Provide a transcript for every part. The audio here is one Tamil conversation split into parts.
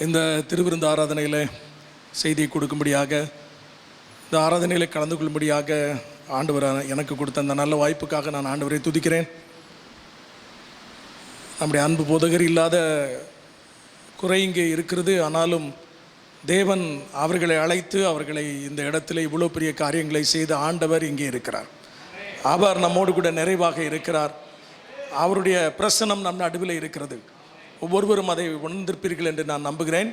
இந்த திருவிருந்து ஆராதனையில் செய்தியை கொடுக்கும்படியாக, இந்த ஆராதனையில் கலந்து கொள்ளும்படியாக ஆண்டவர் எனக்கு கொடுத்த அந்த நல்ல வாய்ப்புக்காக நான் ஆண்டவரை துதிக்கிறேன். நம்முடைய அன்பு போதகர் இல்லாத குறை இங்கே இருக்கிறது. ஆனாலும் தேவன் அவர்களை அழைத்து அவர்களை இந்த இடத்துல இவ்வளோ பெரிய காரியங்களை செய்த ஆண்டவர் இங்கே இருக்கிறார். அவர் நம்மோடு கூட நிறைவாக இருக்கிறார். அவருடைய பிரசன்னம் நம் நடுவில் இருக்கிறது. ஒவ்வொருவரும் அதை உணர்ந்திருப்பீர்கள் என்று நான் நம்புகிறேன்.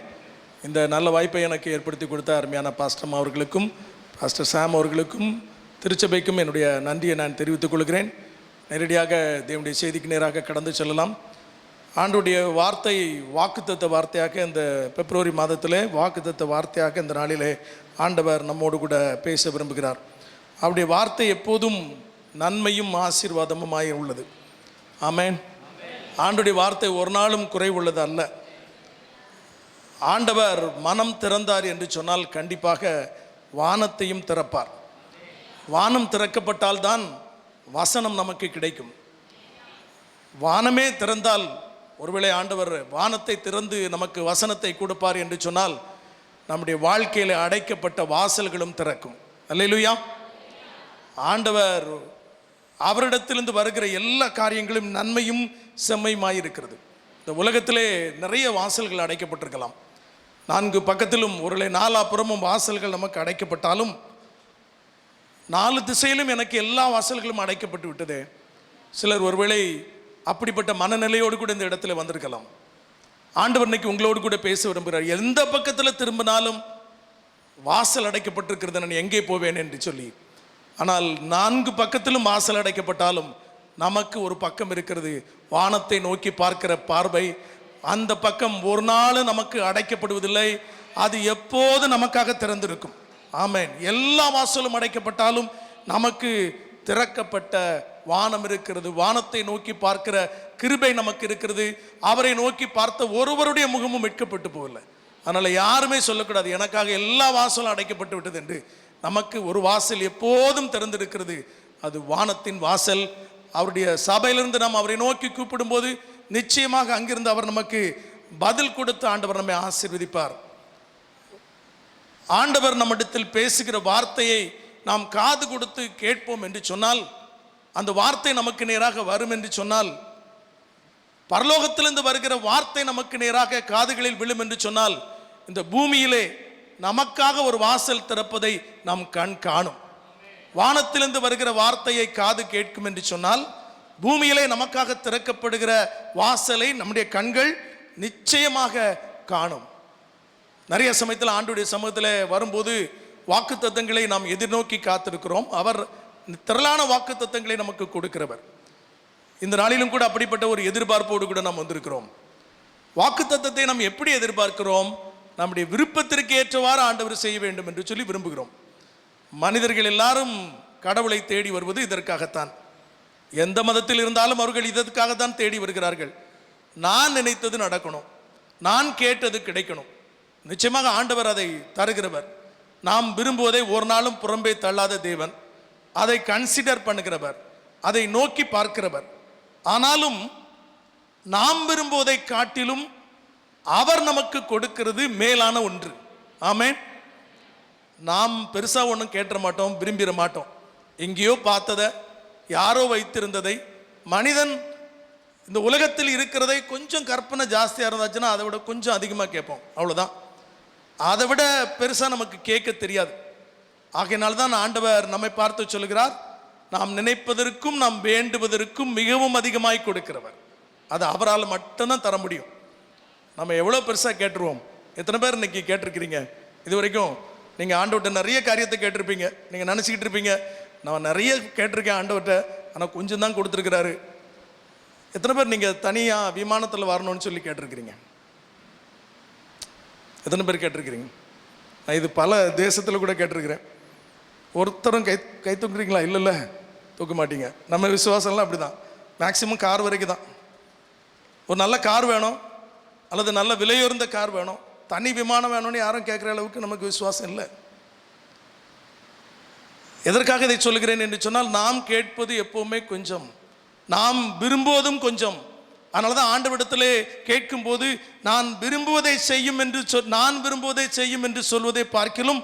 இந்த நல்ல வாய்ப்பை எனக்கு ஏற்படுத்தி கொடுத்த அருமையான பாஸ்டர் அவர்களுக்கும் பாஸ்டர் சாம் அவர்களுக்கும் திருச்சபைக்கும் என்னுடைய நன்றியை நான் தெரிவித்துக் கொள்கிறேன். நேரடியாக தேவனுடைய செய்திக்கு நேராக கடந்து செல்லலாம். ஆண்டுடைய வார்த்தை வாக்குத்தத்த வார்த்தையாக இந்த பிப்ரவரி மாதத்தில் வாக்குத்தத்த வார்த்தையாக இந்த நாளிலே ஆண்டவர் நம்மோடு கூட பேச விரும்புகிறார். அவருடைய வார்த்தை எப்போதும் நன்மையும் ஆசீர்வாதமுமாய் உள்ளது. ஆமென். ஆண்டுடைய வார்த்தை ஒரு நாளும் குறைவுள்ளது அல்ல. ஆண்டவர் மனம் திறந்தார் என்று சொன்னால் கண்டிப்பாக வானத்தையும் திறப்பார். வானம் திறக்கப்பட்டால்தான் வசனம் நமக்கு கிடைக்கும். வானமே திறந்தால், ஒருவேளை ஆண்டவர் வானத்தை திறந்து நமக்கு வசனத்தை கொடுப்பார் என்று சொன்னால் நம்முடைய வாழ்க்கையில் அடைக்கப்பட்ட வாசல்களும் திறக்கும். அல்லேலூயா. ஆண்டவர் அவரிடத்திலிருந்து வருகிற எல்லா காரியங்களும் நன்மையும் செம்மையுமாயிருக்கிறது. இந்த உலகத்திலே நிறைய வாசல்கள் அடைக்கப்பட்டிருக்கலாம். 4 பக்கத்திலும் ஒருவேளை 4 புறமும் வாசல்கள் நமக்கு அடைக்கப்பட்டாலும் 4 திசையிலும் எனக்கு எல்லா வாசல்களும் அடைக்கப்பட்டு விட்டதே. சிலர் ஒருவேளை அப்படிப்பட்ட மனநிலையோடு கூட இந்த இடத்துல வந்திருக்கலாம். ஆண்டவர் இன்னைக்கு உங்களோடு கூட பேச விரும்புகிறார். எந்த பக்கத்தில் திரும்பினாலும் வாசல் அடைக்கப்பட்டிருக்கிறது, நான் எங்கே போவேன் என்று சொல்லி. ஆனால் 4 பக்கத்திலும் வாசல் அடைக்கப்பட்டாலும் நமக்கு ஒரு பக்கம் இருக்கிறது, வானத்தை நோக்கி பார்க்கிற பார்வை. அந்த பக்கம் ஒரு நாள் நமக்கு அடைக்கப்படுவதில்லை, அது எப்போது நமக்காக திறந்திருக்கும். ஆமென். எல்லா வாசலும் அடைக்கப்பட்டாலும் நமக்கு திறக்கப்பட்ட வானம் இருக்கிறது. வானத்தை நோக்கி பார்க்கிற கிருபை நமக்கு இருக்கிறது. அவரை நோக்கி பார்த்த ஒருவருடைய முகமும் வெட்கப்பட்டு போகல. அதனால் யாருமே சொல்லக்கூடாது எனக்காக எல்லா வாசலும் அடைக்கப்பட்டு விட்டது என்று. நமக்கு ஒரு வாசல் எப்போதும் திறந்திருக்கிறது, அது வானத்தின் வாசல். அவருடைய சபையிலிருந்து நாம் அவரை நோக்கி கூப்பிடும்போது நிச்சயமாக அங்கிருந்து அவர் நமக்கு பதில் கொடுத்து ஆண்டவர் நம்மை ஆசீர்வதிப்பார். ஆண்டவர் நம்மிடத்தில் பேசுகிற வார்த்தையை நாம் காது கொடுத்து கேட்போம் என்று சொன்னால், அந்த வார்த்தை நமக்கு நேராக வரும் என்று சொன்னால், பரலோகத்திலிருந்து வருகிற வார்த்தை நமக்கு நேராக காதுகளில் விழும் என்று சொன்னால், இந்த பூமியிலே நமக்காக ஒரு வாசல் திறப்பதை நாம் கண் காணும். வானத்திலிருந்து வருகிற வார்த்தையை காது கேட்கும் என்று சொன்னால், பூமியிலே நமக்காக திறக்கப்படுகிற வாசலை நம்முடைய கண்கள் நிச்சயமாக காணும். நிறைய சமயத்தில் ஆண்டுடைய சமூகத்தில் வரும்போது வாக்குத்தத்தங்களை நாம் எதிர்நோக்கி காத்திருக்கிறோம். அவர் திரளான வாக்குத்தத்தங்களை நமக்கு கொடுக்கிறவர். இந்த நாளிலும் கூட அப்படிப்பட்ட ஒரு எதிர்பார்ப்போடு கூட நாம் வந்திருக்கிறோம். வாக்குத்தத்தத்தை நாம் எப்படி எதிர்பார்க்கிறோம்? நம்முடைய விருப்பத்திற்கு ஏற்றவாறு ஆண்டவர் செய்ய வேண்டும் என்று சொல்லி விரும்புகிறோம். மனிதர்கள் எல்லாரும் கடவுளை தேடி வருவது இதற்காகத்தான். எந்த மதத்தில் இருந்தாலும் அவர்கள் இதற்காகத்தான் தேடி வருகிறார்கள். நான் நினைத்தது நடக்கணும், நான் கேட்டது கிடைக்கணும். நிச்சயமாக ஆண்டவர் அதை தருகிறவர். நாம் விரும்புவதை ஒரு நாளும் புறம்பே தள்ளாத தேவன், அதை கன்சிடர் பண்ணுகிறவர், அதை நோக்கி பார்க்கிறவர். ஆனாலும் நாம் விரும்புவதை காட்டிலும் அவர் நமக்கு கொடுக்கிறது மேலான ஒன்று. ஆமென். நாம் பெருசாக ஒன்றும் கேட்ட மாட்டோம், விரும்பிட மாட்டோம். எங்கேயோ பார்த்ததை, யாரோ வைத்திருந்ததை, மனிதன் இந்த உலகத்தில் இருக்கிறதை கொஞ்சம் கற்பனை ஜாஸ்தியாக இருந்துச்சுன்னா அதை விட கொஞ்சம் அதிகமாக கேட்போம், அவ்வளோதான். அதை விட பெருசாக நமக்கு கேட்க தெரியாது. ஆகையினால்தான் ஆண்டவர் நம்மை பார்த்து சொல்கிறார், நாம் நினைப்பதற்கும் நாம் வேண்டுவதற்கும் மிகவும் அதிகமாய் கொடுக்கிறவர். அது அவரால் மட்டும்தான் தர முடியும். நம்ம எவ்வளோ பெருசாக கேட்டுருவோம். எத்தனை பேர் இன்னைக்கு கேட்டிருக்கிறீங்க? இது வரைக்கும் நீங்கள் ஆண்டவர்கிட்ட நிறைய காரியத்தை கேட்டிருப்பீங்க. நீங்கள் நினச்சிக்கிட்டு இருப்பீங்க, நான் நிறைய கேட்டிருக்கேன் ஆண்டவர்கிட்ட, ஆனால் கொஞ்சம் தான் கொடுத்துருக்கிறாரு. எத்தனை பேர் நீங்கள் தனியாக விமானத்தில் வரணும்னு சொல்லி கேட்டிருக்கிறீங்க? எத்தனை பேர் கேட்டிருக்கிறீங்க? நான் இது பல தேசத்தில் கூட கேட்டிருக்கிறேன். ஒருத்தரும் கை தூக்குறீங்களா? இல்லைல்ல, தூக்க மாட்டீங்க. நம்ம விசுவாசம்லாம் அப்படி தான். மேக்சிமம் கார் வரைக்கும் தான். ஒரு நல்ல கார் வேணும், அல்லது நல்ல விலையுயர்ந்த கார் வேணும், தனி விமானம் வேணும்னு யாரும் கேட்குற அளவுக்கு நமக்கு விசுவாசம் இல்லை. எதற்காக இதை சொல்கிறேன் என்று சொன்னால், நாம் கேட்பது எப்போவுமே கொஞ்சம், நாம் விரும்புவதும் கொஞ்சம், அதனாலதான் ஆண்டவரிடத்திலே கேட்கும் போது நான் விரும்புவதை செய்யும் என்று சொல்வதை பார்க்கிலும்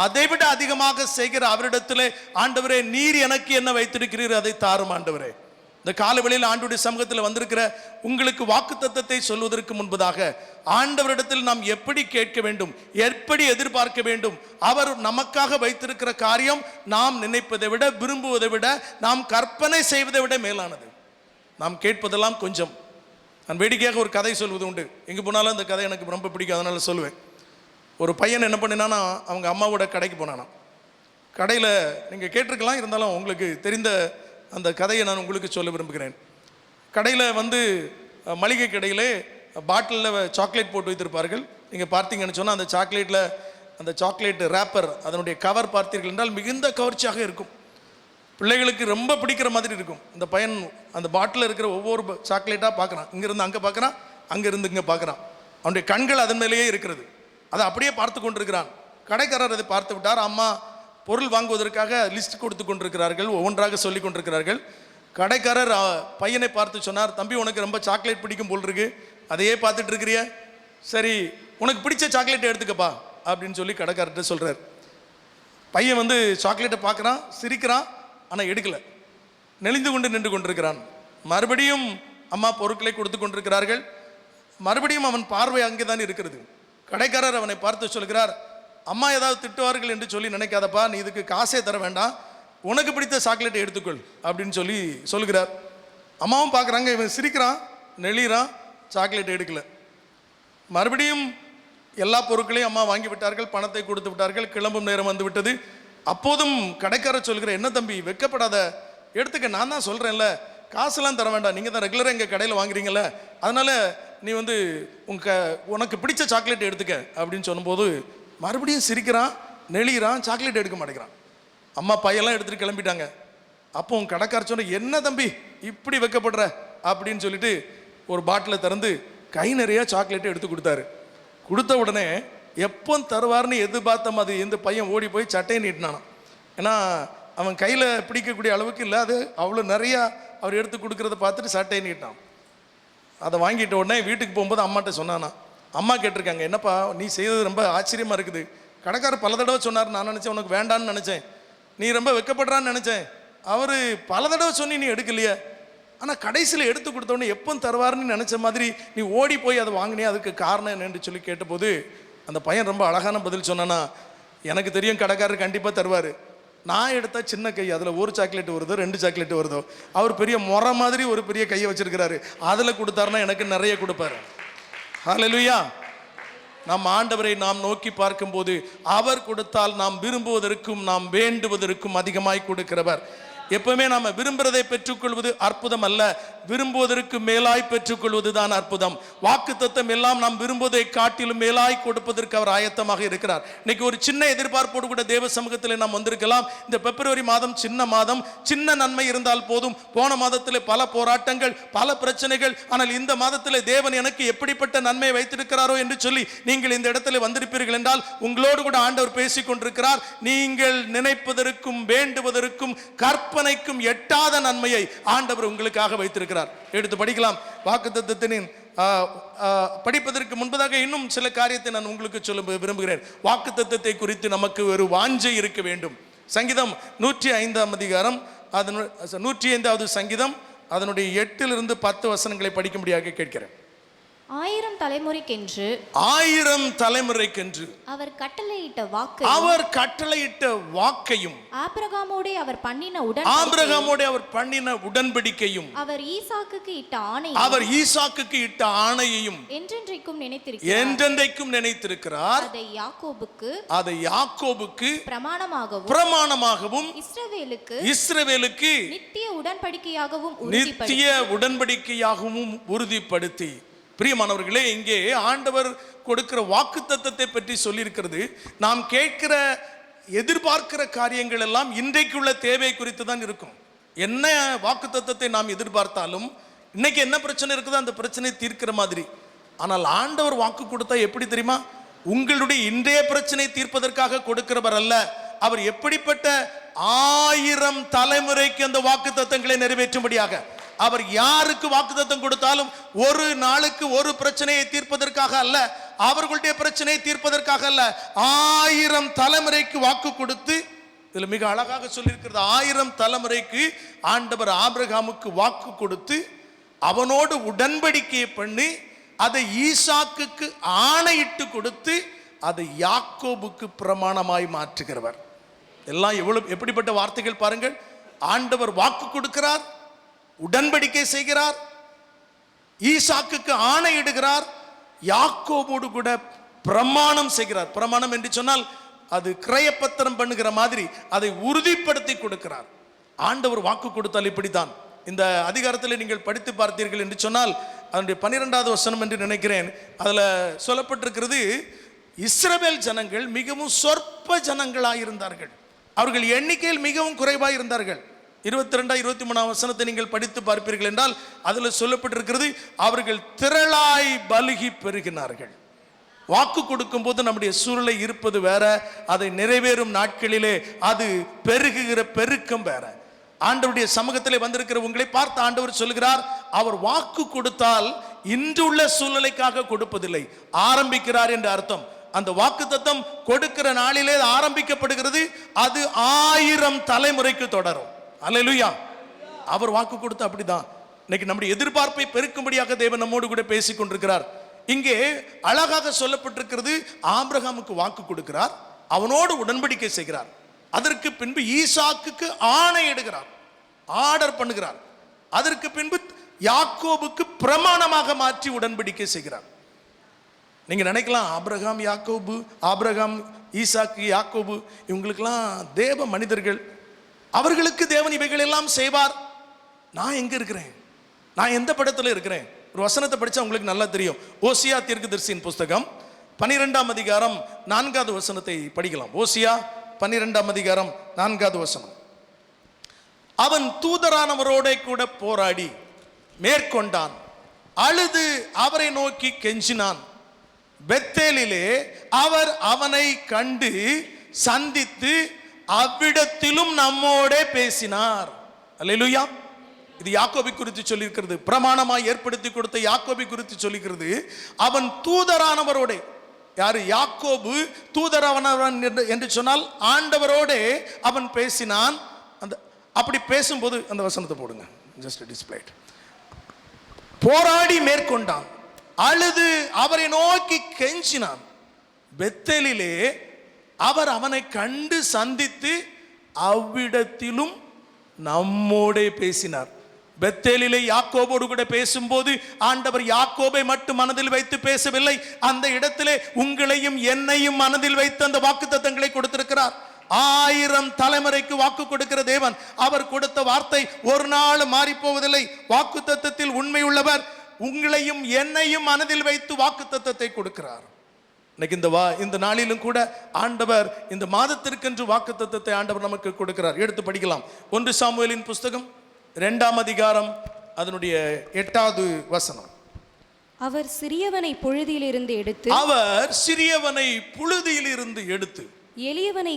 அதைவிட அதிகமாக செய்கிற அவரிடத்திலே, ஆண்டவரே நீர் எனக்கு என்ன வைத்திருக்கிறீர் அதை தாரும் ஆண்டவரே. இந்த காலவெளியில் ஆண்டவருடைய சமூகத்தில் வந்திருக்கிற உங்களுக்கு வாக்குத்தத்தத்தை சொல்வதற்கு முன்பதாக ஆண்டவரிடத்தில் நாம் எப்படி கேட்க வேண்டும், எப்படி எதிர்பார்க்க வேண்டும், அவர் நமக்காக வைத்திருக்கிற காரியம் நாம் நினைப்பதை விட, விரும்புவதை விட, நாம் கற்பனை செய்வதை விட மேலானது. நாம் கேட்பதெல்லாம் கொஞ்சம். நான் வேடிக்கையாக ஒரு கதை சொல்வது உண்டு. எங்கே போனாலும் அந்த கதை எனக்கு ரொம்ப பிடிக்கும், அதனால சொல்லுவேன். ஒரு பையன் என்ன பண்ணினானா, அவங்க அம்மாவோட கடைக்கு போனானா. கடையில் நீங்கள் கேட்டிருக்கலாம், இருந்தாலும் உங்களுக்கு தெரிந்த அந்த கதையை நான் உங்களுக்கு சொல்ல விரும்புகிறேன். கடையில் மளிகை கடையிலே பாட்டிலில் சாக்லேட் போட்டு வைத்திருப்பார்கள். நீங்கள் பார்த்தீங்கன்னு சொன்னால் அந்த சாக்லேட் ரேப்பர், அதனுடைய கவர் பார்த்தீர்கள் என்றால் மிகுந்த கவர்ச்சியாக இருக்கும். பிள்ளைகளுக்கு ரொம்ப பிடிக்கிற மாதிரி இருக்கும். அந்த பையன் அந்த பாட்டில் இருக்கிற ஒவ்வொரு சாக்லேட்டாக பார்க்குறான். இங்கேருந்து அங்கே பார்க்குறான், அங்கேருந்து இங்கே பார்க்குறான். அவனுடைய கண்கள் அதன் மேலேயே இருக்கிறது. அதை அப்படியே பார்த்து கொண்டிருக்கிறான். கடைக்காரர் அதை பார்த்து விட்டார். அம்மா பொருள் வாங்குவதற்காக லிஸ்ட் கொடுத்து கொண்டிருக்கிறார்கள், ஒவ்வொன்றாக சொல்லி கொண்டிருக்கிறார்கள். கடைக்காரர் பையனை பார்த்து சொன்னார், தம்பி உனக்கு ரொம்ப சாக்லேட் பிடிக்கும் போல் இருக்கு, அதையே பார்த்துட்டு இருக்கிறிய, சரி உனக்கு பிடிச்ச சாக்லேட்டை எடுத்துக்கப்பா அப்படின்னு சொல்லி கடைக்காரர்கிட்ட சொல்கிறார். பையன் சாக்லேட்டை பார்க்குறான், சிரிக்கிறான், ஆனால் எடுக்கலை, நெளிந்து கொண்டு நின்று கொண்டிருக்கிறான். மறுபடியும் அம்மா பொருட்களை கொடுத்து கொண்டிருக்கிறார்கள். மறுபடியும் அவன் பார்வை அங்கே தான் இருக்கிறது. கடைக்காரர் அவனை பார்த்து சொல்கிறார், அம்மா ஏதாவது திட்டுவார்கள் என்று சொல்லி நினைக்காதப்பா, நீ இதுக்கு காசே தர வேண்டாம், உனக்கு பிடித்த சாக்லேட்டை எடுத்துக்கொள் அப்படின்னு சொல்லி சொல்கிறார். அம்மாவும் பார்க்குறாங்க, இவன் சிரிக்கிறான், நெளிறான், சாக்லேட்டை எடுக்கல. மறுபடியும் எல்லா பொருட்களையும் அம்மா வாங்கி விட்டார்கள், பணத்தை கொடுத்து விட்டார்கள், கிளம்பும் நேரம் வந்து விட்டது. அப்போதும் கடைக்காரர் சொல்கிற, என்ன தம்பி வெட்கப்படாத, எடுத்துக்க, நான் தான் சொல்கிறேன்ல, காசுலாம் தர வேண்டாம், நீங்கள் தான் ரெகுலராக எங்கள் கடையில் வாங்குறீங்களே, அதனால் நீ உனக்கு பிடிச்ச சாக்லேட் எடுத்துக்க அப்படின்னு சொல்லும்போது மறுபடியும் சிரிக்கிறான், நெளிகிறான், சாக்லேட் எடுக்க மாட்டேங்கிறான். அம்மா பையெல்லாம் எடுத்துகிட்டு கிளம்பிட்டாங்க. அப்போ உன் கடைக்காரர் சொன்ன, என்ன தம்பி இப்படி வைக்கப்படுற அப்படின்னு சொல்லிட்டு ஒரு பாட்டிலை திறந்து கை நிறைய சாக்லேட்டை எடுத்து கொடுத்தாரு. கொடுத்த உடனே எப்போ தருவார்னு எதிர்பார்த்த மாதிரி இந்த பையன் ஓடி போய் சட்டையை நீட்டினானான். ஏன்னா அவன் கையில் பிடிக்கக்கூடிய அளவுக்கு இல்லை, அது அவ்வளோ நிறையா அவர் எடுத்து கொடுக்குறத பார்த்துட்டு சட்டையை நீட்டினான். அதை வாங்கிட்ட உடனே வீட்டுக்கு போகும்போது அம்மாட்ட சொன்னானா. அம்மா கேட்டிருக்காங்க, என்னப்பா நீ செய்தது ரொம்ப ஆச்சரியமாக இருக்குது, கடைக்காரர் பல தடவை சொன்னார், நான் நினச்சேன் உனக்கு வேண்டான்னு நினச்சேன், நீ ரொம்ப வெட்கப்படுறான்னு நினச்சேன், அவர் பல தடவை சொன்னி நீ எடுக்கலையே, ஆனால் கடைசியில் எடுத்து கொடுத்தோடனே எப்போ தருவார்னு நினச்ச மாதிரி நீ ஓடி போய் அதை வாங்கினியா, அதுக்கு காரணம் என்னன்னு சொல்லி கேட்டபோது அந்த பையன் ரொம்ப அழகான பதில் சொன்னானா, எனக்கு தெரியும் கடைக்காரர் கண்டிப்பாக தருவார், நான் எடுத்தா சின்ன கை, அதில் ஒரு சாக்லேட் வருதோ 2 சாக்லேட் வருதோ, அவர் பெரிய முறை மாதிரி ஒரு பெரிய கையை வச்சிருக்கிறாரு, அதில் கொடுத்தாருன்னா எனக்கு நிறைய கொடுப்பாரு. ஹல்லேலூயா. நம் ஆண்டவரை நாம் நோக்கி பார்க்கும்போது அவர் கொடுத்தால் நாம் விரும்புவதற்கும் நாம் வேண்டுவதற்கும் அதிகமாய் கொடுக்கிறவர். எப்பவுமே நாம் விரும்புறதை பெற்றுக்கொள்வது அற்புதம் அல்ல, விரும்புவதற்கு மேலாய் பெற்றுக்கொள்வது தான் அற்புதம். வாக்குத்தத்தம் எல்லாம் நாம் விரும்புவதை காட்டிலும் மேலாய் கொடுப்பதற்கு அவர் ஆயத்தமாக இருக்கிறார். இன்னைக்கு ஒரு சின்ன எதிர்பார்ப்போடு கூட தேவ சமூகத்தில் நாம் வந்திருக்கலாம். இந்த பிப்ரவரி மாதம் சின்ன மாதம், சின்ன நன்மை இருந்தால் போதும். போன மாதத்தில் பல போராட்டங்கள், பல பிரச்சனைகள், ஆனால் இந்த மாதத்தில் தேவன் எனக்கு எப்படிப்பட்ட நன்மை வைத்திருக்கிறாரோ என்று சொல்லி நீங்கள் இந்த இடத்துல வந்திருப்பீர்கள் என்றால் உங்களோடு கூட ஆண்டவர் பேசிக் கொண்டிருக்கிறார். நீங்கள் நினைப்பதற்கும் வேண்டுவதற்கும் கற்பனைக்கும் எட்டாத நன்மையை ஆண்டவர் உங்களுக்காக வைத்திருக்கிறார். எடுத்து படிக்கலாம். வாக்குத்தத்தத்தின் படிப்பதற்கு முன்பதாக இன்னும் சில காரியத்தை நான் உங்களுக்கு சொல்ல விரும்புகிறேன். வாக்குத்தத்தத்தை குறித்து நமக்கு ஒரு வாஞ்சை இருக்க வேண்டும். சங்கீதம் 105ஆம் அதிகாரம் 105வது சங்கீதம் அதனுடைய 8 to 10 வசனங்களை படிக்கும்படியாக கேட்கிறேன். 1000 தலைமுறைக்கென்று அவர் கட்டளையிட்ட வாக்கையும் ஆபிரகாமோடே அவர் பண்ணின உடன்படிக்கையும் அவர் ஈசாக்குக்கு இட்ட ஆணையையும் என்றென்றைக்கும் நினைத்திருக்கிறார். அதை யாக்கோபுக்கு பிரமாணமாகவும் இஸ்ரவேலுக்கு நித்திய உடன்படிக்கையாகவும் உறுதிப்படுத்தி. பிரியமானவர்களே, இங்கே ஆண்டவர் கொடுக்கிற வாக்குத்தத்தத்தை பற்றி சொல்லியிருக்கிறது. நாம் கேட்கிற எதிர்பார்க்கிற காரியங்கள் எல்லாம் இன்றைக்குள்ள தேவை குறித்து தான் இருக்கும். என்ன வாக்குத்தத்தத்தை நாம் எதிர்பார்த்தாலும் இன்னைக்கு என்ன பிரச்சனை இருக்குதோ அந்த பிரச்சனை தீர்க்கிற மாதிரி. ஆனால் ஆண்டவர் வாக்கு கொடுத்தா எப்படி தெரியுமா? உங்களுடைய இன்றைய பிரச்சனை தீர்ப்பதற்காக கொடுக்கிறவர் அல்ல. அவர் எப்படிப்பட்ட 1000 தலைமுறைக்கு அந்த வாக்குத்தத்தங்களை நிறைவேற்றும்படியாக அவர் யாருக்கு வாக்குத்தத்தம் கொடுத்தாலும் ஒரு நாளுக்கு ஒரு பிரச்சனையை தீர்ப்பதற்காக அல்ல, அவர்களுடைய பிரச்சனையை தீர்ப்பதற்காக அல்ல, 1000 தலைமுறைக்கு வாக்கு கொடுத்து, இதுல மிக அழகாக சொல்லியிருக்கிறது, 1000 தலைமுறைக்கு ஆண்டவர் ஆபிரகாமுக்கு வாக்கு கொடுத்து அவனோடு உடன்படிக்கை பண்ணி அதை ஈசாக்குக்கு ஆணையிட்டு கொடுத்து அதை யாக்கோபுக்கு பிரமாணமாய் மாற்றுகிறவர். எல்லாம் எவ்வளவு எப்படிப்பட்ட வார்த்தைகள் பாருங்கள். ஆண்டவர் வாக்கு கொடுக்கிறார், உடன்படிக்கை செய்கிறார், ஈசாக்குக்கு ஆணையிடுகிறார், யாக்கோபோடு கூட பிரமாணம் செய்கிறார். பிரமாணம் என்று சொன்னால் அது கிரயப்பத்திரம் பண்ணுகிற மாதிரி அதை உறுதிப்படுத்தி கொடுக்கிறார். ஆண்டவர் வாக்கு கொடுத்தால் இப்படித்தான். இந்த அதிகாரத்தில் நீங்கள் படித்து பார்த்தீர்கள் என்று சொன்னால் அதனுடைய 12வது வசனம் என்று நினைக்கிறேன், அதில் சொல்லப்பட்டிருக்கிறது, இஸ்ரவேல் ஜனங்கள் மிகவும் சொற்ப ஜனங்களாயிருந்தார்கள், அவர்கள் எண்ணிக்கையில் மிகவும் குறைவாக இருந்தார்கள். 22, 23 வசனத்தை நீங்கள் படித்து பார்ப்பீர்கள் என்றால் அதில் சொல்லப்பட்டிருக்கிறது, அவர்கள் திரளாய் பலுகி பெருகினார்கள். வாக்கு கொடுக்கும் போது நம்முடைய சூழ்நிலை இருப்பது வேற, அதை நிறைவேறும் நாட்களிலே அது பெருகுகிற பெருக்கம் வேற. ஆண்டவருடைய சமூகத்திலே வந்திருக்கிற உங்களை பார்த்து ஆண்டவர் சொல்கிறார், அவர் வாக்கு கொடுத்தால் இன்றுள்ள சூழ்நிலைக்காக கொடுப்பதில்லை, ஆரம்பிக்கிறார் என்று அர்த்தம். அந்த வாக்குத்தத்தம் கொடுக்கிற நாளிலே ஆரம்பிக்கப்படுகிறது, அது 1000 தலைமுறைக்கு தொடரும். அல்லேலூயா. அவர் வாக்கு கொடுத்து அப்படிதான். இன்னைக்கு நம்முடைய எதிர்பார்ப்பை பெருக்கும்படியாக தேவன் நம்மோடு கூட பேசிக் கொண்டிருக்கிறார். இங்கே அழகாக சொல்லப்பட்டிருக்கிறது, ஆபிரகாமுக்கு வாக்கு கொடுக்கிறார், அவனோடு உடன்படிக்கை செய்கிறார், அதற்கு பின்பு ஈசாக்குக்கு ஆணையிடுகிறார், ஆர்டர் பண்ணுகிறார், அதற்கு பின்பு யாக்கோபுக்கு பிரமாணமாக மாற்றி உடன்படிக்கை செய்கிறார். நீங்க நினைக்கலாம், ஆபிரகாம் யாக்கோபு, ஆபிரகாம் ஈசாக்கு யாக்கோபு இவங்களுக்கெல்லாம் தேவ மனிதர்கள், அவர்களுக்கு தேவன் இவைகள் எல்லாம் செய்வார். நான் எங்க இருக்கிறேன்? நான் எந்த படத்துல இருக்கிறேன்? ஒரு வசனத்தை படிச்சா உங்களுக்கு நல்லா தெரியும். ஓசியா தீர்க்கதரிசியின் புஸ்தகம் 12ஆம் அதிகாரம் 4வது வசனத்தை படிக்கலாம். ஓசியா 12ஆம் அதிகாரம் 4வது வசனம். அவன் தூதரானவரோட கூட போராடி மேற்கொண்டான், அழுது அவரை நோக்கி கெஞ்சினான். பெத்தேலிலே அவர் அவனை கண்டு சந்தித்து அவ்விடத்திலும் நம்மோட பேசினார். அல்லேலூயா. இது யாக்கோபை குறித்து சொல்லியிருக்கிறது, பிரமாணமாய் ஏற்படுத்தி கொடுத்த யாக்கோபை குறித்து சொல்லிக்கிறது. அவன் தூதரானவரோட, யாரு? யாக்கோபு தூதரானவன் என்று சொன்னால் ஆண்டவரோட அவன் பேசினான். அந்த அப்படி பேசும்போது அந்த வசனத்தை போடுங்க, ஜஸ்ட் டிஸ்ப்ளே. போராடி மேற்கொண்டான், அழுது அவரை நோக்கி கெஞ்சினான். பெத்தேலிலே அவர் அவனை கண்டு சந்தித்து அவ்விடத்திலும் நம்மோடே பேசினார். பெத்தேலிலே யாக்கோபோடு கூட பேசும்போது ஆண்டவர் யாக்கோபை மட்டும் மனதில் வைத்து பேசவில்லை, அந்த இடத்திலே உங்களையும் என்னையும் மனதில் வைத்து அந்த வாக்குத்தத்தங்களை கொடுத்திருக்கிறார். 1000 தலைமுறைக்கு வாக்கு கொடுக்கிற தேவன். அவர் கொடுத்த வார்த்தை ஒரு நாள் மாறி போவதில்லை. வாக்குத்தத்தத்தில் உண்மை உள்ளவர். உங்களையும் என்னையும் மனதில் வைத்து வாக்குத்தத்தத்தை கொடுக்கிறார். இன்னைக்கு இந்த நாளிலும் கூட ஆண்டவர் இந்த மாதத்திற்கென்று வாக்குத்தத்தத்தை ஆண்டவர் நமக்கு கொடுக்கிறார். எடுத்து படிக்கலாம். 1 சாமுவேலின் புஸ்தகம் 2ஆம் அதிகாரம் அதனுடைய 8வது வசனம். அவர் சிறியவனை புழுதியிலிருந்து எடுத்து எளியவனை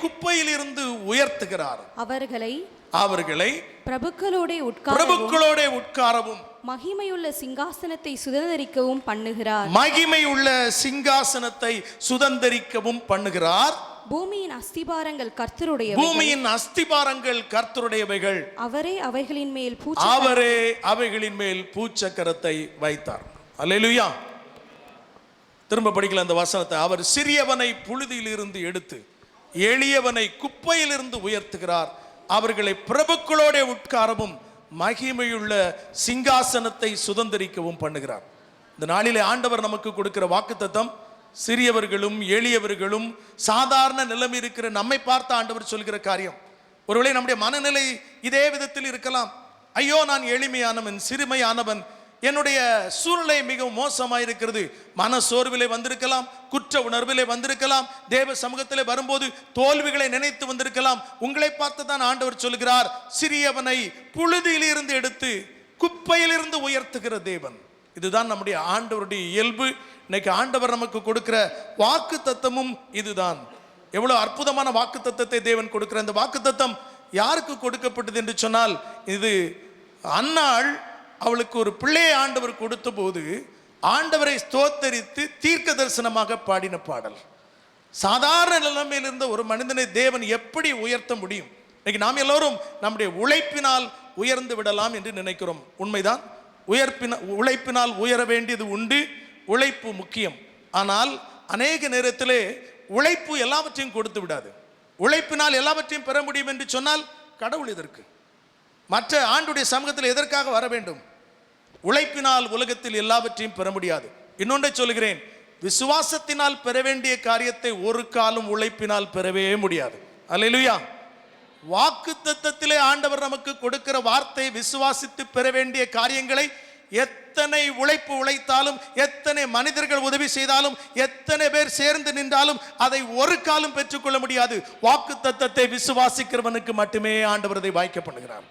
குப்பையிலிருந்து உயர்த்துகிறார். அவர்களை பிரபுக்களோடே உட்காரவும் மகிமையுள்ள சிங்காசனத்தை சுதந்தரிக்கவும் பண்ணுகிறார். பூமியின் அஸ்திபாரங்கள் கர்த்தருடையவைகள். அவரே அவைகளின் மேல் பூச்சக்கரத்தை வைத்தார். அல்லேலூயா. திரும்ப படிக்கலாம் அந்த வசனத்தை. அவர் சிறியவனை புழுதியிலிருந்து எடுத்து எளியவனை குப்பையிலிருந்து உயர்த்துகிறார். அவர்களை பிரபுக்களோட உட்காரவும் மகிமையுள்ள சிங்காசனத்தை சுதந்தரிக்கவும் பண்ணுகிறார். இந்த நாளிலே ஆண்டவர் நமக்கு கொடுக்கிற வாக்குத்தத்தம், சிறியவர்களும் எளியவர்களும் சாதாரண நிலைமை இருக்கிற நம்மை பார்த்து ஆண்டவர் சொல்கிற காரியம். ஒருவேளை நம்முடைய மனநிலை இதே விதத்தில் இருக்கலாம். ஐயோ, நான் எளிமையானவன், சிறுமையானவன், என்னுடைய சூழ்நிலை மிகவும் மோசமாயிருக்கிறது. மன சோர்விலே வந்திருக்கலாம், குற்ற உணர்விலே வந்திருக்கலாம், தேவ சமூகத்திலே வரும்போது தோல்விகளை நினைத்து வந்திருக்கலாம். உங்களை பார்த்து தான் ஆண்டவர் சொல்கிறார், சிறியவனை புழுதியிலிருந்து எடுத்து குப்பையிலிருந்து உயர்த்துகிற தேவன். இதுதான் நம்முடைய ஆண்டவருடைய இயல்பு. இன்னைக்கு ஆண்டவர் நமக்கு கொடுக்கிற வாக்கு தத்தமும் இதுதான். எவ்வளவு அற்புதமான வாக்கு தத்தத்தை தேவன் கொடுக்கிற. அந்த வாக்கு தத்தம் யாருக்கு கொடுக்கப்பட்டது என்று சொன்னால், இது அன்னாள் அவளுக்கு ஒரு பிள்ளையை ஆண்டவர் கொடுத்த போது ஆண்டவரை ஸ்தோத்தரித்து தீர்க்க தரிசனமாக பாடின பாடல். சாதாரண நிலைமையில் இருந்த ஒரு மனிதனை தேவன் எப்படி உயர்த்த முடியும்? இன்னைக்கு நாம் எல்லோரும் நம்முடைய உழைப்பினால் உயர்ந்து விடலாம் என்று நினைக்கிறோம். உண்மைதான், உழைப்பினால் உயர வேண்டியது உண்டு, உழைப்பு முக்கியம். ஆனால் அநேக நேரத்திலே உழைப்பு எல்லாவற்றையும் கொடுத்து விடாது. உழைப்பினால் எல்லாவற்றையும் பெற முடியும் என்று சொன்னால் கடவுள் எதற்கு? மற்ற ஆண்டுடைய சமூகத்தில் எதற்காக வர வேண்டும்? உழைப்பினால் உலகத்தில் எல்லாவற்றையும் பெற முடியாது. இன்னொன்றை சொல்கிறேன், விசுவாசத்தினால் பெற வேண்டிய காரியத்தை ஒரு காலம் உழைப்பினால் பெறவே முடியாது. அல்லேலூயா. வாக்குத்தத்தத்திலே ஆண்டவர் நமக்கு கொடுக்கிற வார்த்தை விசுவாசித்து பெற வேண்டிய காரியங்களை எத்தனை உழைப்பு உழைத்தாலும், எத்தனை மனிதர்கள் உதவி செய்தாலும், எத்தனை பேர் சேர்ந்து நின்றாலும் அதை ஒரு காலம் பெற்றுக்கொள்ள முடியாது. வாக்குத்தத்தத்தை விசுவாசிக்கிறவனுக்கு மட்டுமே ஆண்டவர் அதை வாய்க்க பண்ணுகிறார்.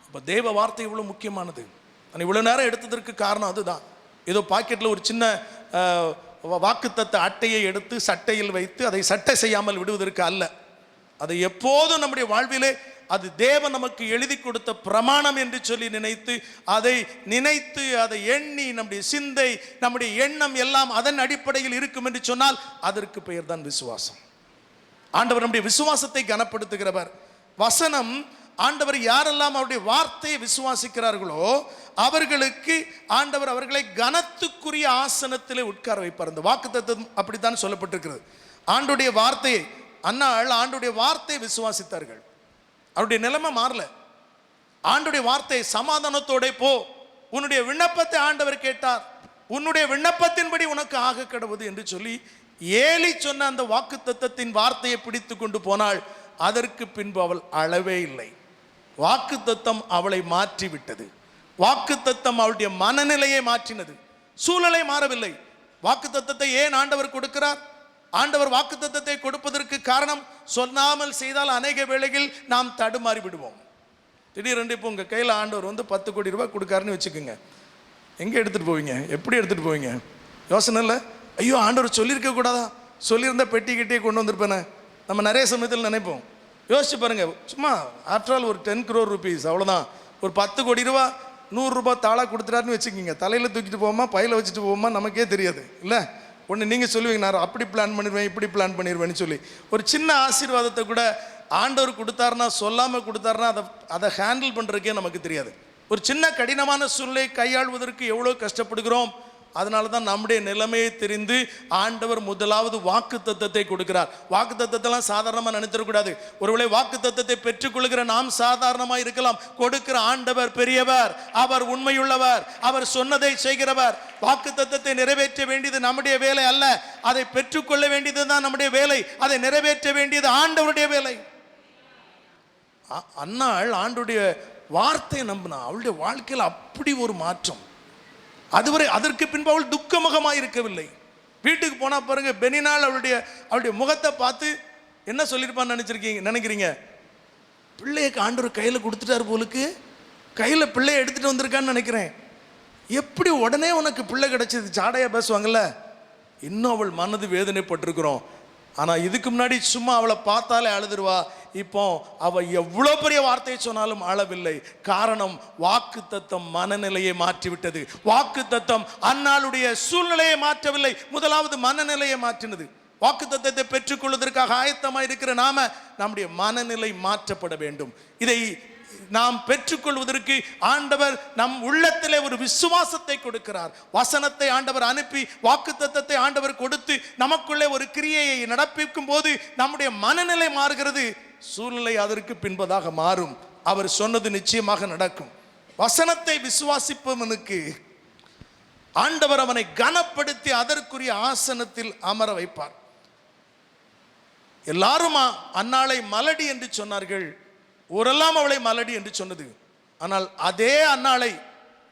அப்ப தேவ வார்த்தை இவ்வளவு முக்கியமானது. நான் இவ்வளவு நேரம் எடுத்ததற்கு காரணம் அதுதான். ஏதோ பாக்கெட்டில் ஒரு சின்ன வாக்குத்தத்த அட்டையை எடுத்து சட்டையில் வைத்து அதை சட்டை செய்யாமல் விடுவதற்கு அல்ல. அதை எப்போதும் நம்முடைய வாழ்விலே அது தேவன் நமக்கு எழுதி கொடுத்த பிரமாணம் என்று சொல்லி நினைத்து அதை எண்ணி நம்முடைய சிந்தை, நம்முடைய எண்ணம் எல்லாம் அதன் அடிப்படையில் இருக்கும் என்று சொன்னால் அதற்கு பெயர் தான் விசுவாசம். ஆண்டவர் நம்முடைய விசுவாசத்தை கனப்படுத்துகிறவர். வசனம், ஆண்டவர் யாரெல்லாம் அவருடைய வார்த்தையை விசுவாசிக்கிறார்களோ அவர்களுக்கு ஆண்டவர் அவர்களை கனத்துக்குரிய ஆசனத்திலே உட்கார வைப்பார். அந்த வாக்குத்தத்தம் அப்படித்தான் சொல்லப்பட்டிருக்கிறது. ஆண்டுடைய வார்த்தையை, அன்னாள் ஆண்டுடைய வார்த்தையை விசுவாசித்தார்கள். அவருடைய நிலைமை மாறல. ஆண்டுடைய வார்த்தை, சமாதானத்தோட போ, உன்னுடைய விண்ணப்பத்தை ஆண்டவர் கேட்டார், உன்னுடைய விண்ணப்பத்தின்படி உனக்கு ஆக கடவுது என்று சொல்லி ஏலி சொன்ன அந்த வாக்குத்தத்தத்தின் வார்த்தையை பிடித்து கொண்டு போனாள். அதற்கு பின்பு அவள் அழவே இல்லை. வாக்குத்தத்தம் அவளை மாற்றிவிட்டது. வாக்குத்தத்தம் அவளுடைய மனநிலையை மாற்றினது, சூழலை மாறவில்லை. வாக்குத்தத்தத்தை ஏன் ஆண்டவர் கொடுக்கிறார்? ஆண்டவர் வாக்குத்தத்தத்தை கொடுப்பதற்கு காரணம், சொல்லாமல் செய்தால் அநேக வேளைகள் நாம் தடுமாறி விடுவோம். திடீரென்று இப்போ உங்கள் கையில் ஆண்டவர் 10 கோடி ரூபாய் கொடுக்காருன்னு வச்சுக்கோங்க. எங்கே எடுத்துகிட்டு போவீங்க? எப்படி எடுத்துகிட்டு போவீங்க? யோசனை இல்லை? ஐயோ, ஆண்டவர் சொல்லியிருக்க கூடாதா? சொல்லியிருந்தால் பெட்டி கிட்டே கொண்டு வந்திருப்பேனே. நம்ம நிறைய சமயத்தில் நினைப்போம். யோசிச்சு பாருங்க, சும்மா ஆஃப்டர் ஆல் ஒரு 10 crore rupees, அவ்வளோதான். ஒரு 10 கோடி ரூபா 100 ரூபாய் தாளாக கொடுத்துட்டாருன்னு வச்சுக்கிங்க. தலையில் தூக்கிட்டு போவோமா, பையில் வச்சுட்டு போவோமா, நமக்கே தெரியாது இல்லை. ஒன்று நீங்கள் சொல்லுவீங்க, நான் அப்படி பிளான் பண்ணிடுவேன், இப்படி பிளான் பண்ணிடுவேன்னு சொல்லி. ஒரு சின்ன ஆசீர்வாதத்தை கூட ஆண்டவர் கொடுத்தாருன்னா, சொல்லாமல் கொடுத்தாருன்னா அதை ஹேண்டில் பண்ணுறதுக்கே நமக்கு தெரியாது. ஒரு சின்ன கடினமான சூழ்நிலை கையாள்வதற்கு எவ்வளோ கஷ்டப்படுகிறோம். அதனால தான் நம்முடைய நிலைமையை தெரிந்து ஆண்டவர் முதலாவது வாக்கு தத்தத்தை கொடுக்கிறார். வாக்கு தத்தத்தெல்லாம் சாதாரணமாக நினைத்திடக்கூடாது. ஒருவேளை வாக்கு தத்தத்தை பெற்றுக்கொள்கிற நாம் சாதாரணமாக இருக்கலாம். கொடுக்கிற ஆண்டவர் பெரியவர், அவர் உண்மையுள்ளவர், அவர் சொன்னதை செய்கிறவர். வாக்கு தத்தத்தை நிறைவேற்ற வேண்டியது நம்முடைய வேலை அல்ல, அதை பெற்றுக்கொள்ள வேண்டியது தான் நம்முடைய வேலை. அதை நிறைவேற்ற வேண்டியது ஆண்டவருடைய வேலை. அன்னாள் ஆண்டுடைய வார்த்தையை நம்பினா, அவளுடைய வாழ்க்கையில் அப்படி ஒரு மாற்றம். அதுவரை அதற்கு பின்பு அவள் துக்கமுகமாக இருக்கவில்லை. வீட்டுக்கு போனா பாருங்க, பெனினால் அவளுடைய முகத்தை பார்த்து என்ன சொல்லியிருப்பான்னு நினைக்கிறீங்க? பிள்ளைக்கு ஆண்டவர் கையில் கொடுத்துட்டார் போலுக்கு, கையில் பிள்ளையை எடுத்துட்டு வந்திருக்கான்னு நினைக்கிறேன். எப்படி உடனே உனக்கு பிள்ளை கிடைச்சது? ஜாடையா பேசுவாங்கல்ல. இன்னும் அவள் மனது வேதனைப்பட்டிருக்கிறோம். ஆனால் இதுக்கு முன்னாடி சும்மா அவளை பார்த்தாலே அழுதுருவா. இப்போ அவள் எவ்வளோ பெரிய வார்த்தையை சொன்னாலும் அழவில்லை. காரணம், வாக்கு தத்தம் மனநிலையை மாற்றிவிட்டது. வாக்கு தத்தம் அன்னாளுடைய சூழ்நிலையை மாற்றவில்லை, முதலாவது மனநிலையை மாற்றினது. வாக்கு தத்தத்தை பெற்றுக்கொள்வதற்காக ஆயத்தமாக இருக்கிற நாம நம்முடைய மனநிலை மாற்றப்பட வேண்டும். இதை நாம் பெற்றுக்கொள்வதற்கு ஆண்டவர் நம் உள்ளத்திலே ஒரு விசுவாசத்தை கொடுக்கிறார். வசனத்தை ஆண்டவர் அனுப்பி, வாக்குத்தத்தத்தை ஆண்டவர் கொடுத்து நமக்குள்ளே ஒரு கிரியையை நடப்பிக்கும் போது நம்முடைய மனநிலை மாறுகிறது, சூழ்நிலை அதற்கு பின்பதாக மாறும். அவர் சொன்னது நிச்சயமாக நடக்கும். வசனத்தை விசுவாசிப்பவனுக்கு ஆண்டவர் அவனை கனப்படுத்தி அதற்குரிய ஆசனத்தில் அமர வைப்பார். எல்லாரும் அன்னாளை மலடி என்று சொன்னார்கள், ஊரெல்லாம் அவளை மலடி என்று சொன்னது. ஆனால் அதே அன்னாளை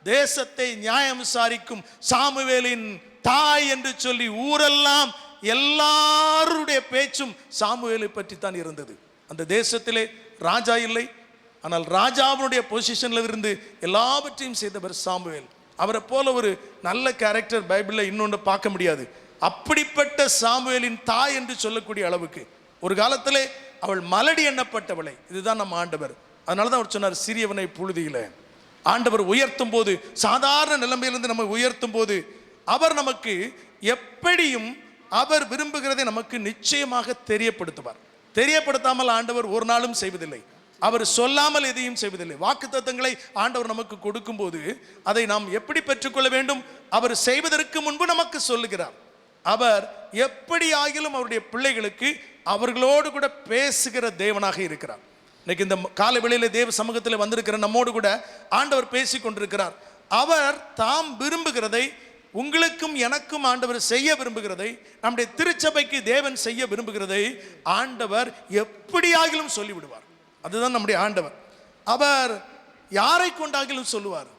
தேசத்தை நியாயம் விசாரிக்கும் சாமுவேலின் தாய் என்று சொல்லி ஊரெல்லாம் எல்லாருடைய பேச்சும் சாமுவேலை பற்றி தான் இருந்தது. அந்த தேசத்திலே ராஜா இல்லை, ஆனால் ராஜாவுடைய பொசிஷன்ல இருந்து எல்லாவற்றையும் செய்தவர் சாமுவேல். அவரை போல ஒரு நல்ல கேரக்டர் பைபிளில் இன்னொன்று பார்க்க முடியாது. அப்படிப்பட்ட சாமுவேலின் தாய் என்று சொல்லக்கூடிய அளவுக்கு ஒரு காலத்திலே அவள் மலடி எண்ணப்பட்டவளை. இதுதான் நம்ம ஆண்டவர். அதனால தான் அவர் சொன்னார் சிறியவனை புழுதியிலே. ஆண்டவர் உயர்த்தும் போது, சாதாரண நிலைமையிலிருந்து நம்ம உயர்த்தும் போது, அவர் நமக்கு எப்படியும் அவர் விரும்புகிறதை நமக்கு நிச்சயமாக தெரியப்படுத்துவார். தெரியப்படுத்தாமல் ஆண்டவர் ஒரு நாளும் செய்வதில்லை. அவர் சொல்லாமல் எதையும் செய்வதில்லை. வாக்குத்தத்தங்களை ஆண்டவர் நமக்கு கொடுக்கும் போது அதை நாம் எப்படி பெற்றுக்கொள்ள வேண்டும்? அவர் செய்வதற்கு முன்பு நமக்கு சொல்லுகிறார். அவர் எப்படி ஆகிலும் அவருடைய பிள்ளைகளுக்கு அவர்களோடு கூட பேசுகிற தேவனாக இருக்கிறார். இன்னைக்கு இந்த காலை வேளையில தேவ சமூகத்தில் வந்திருக்கிற நம்மோடு கூட ஆண்டவர் பேசி கொண்டிருக்கிறார். அவர் தாம் விரும்புகிறதை, உங்களுக்கும் எனக்கும் ஆண்டவர் செய்ய விரும்புகிறதை, நம்முடைய திருச்சபைக்கு தேவன் செய்ய விரும்புகிறதை ஆண்டவர் எப்படியாகிலும் சொல்லிவிடுவார். அதுதான் நம்முடைய ஆண்டவர். அவர் யாரை கொண்டாகிலும் சொல்லுவார்.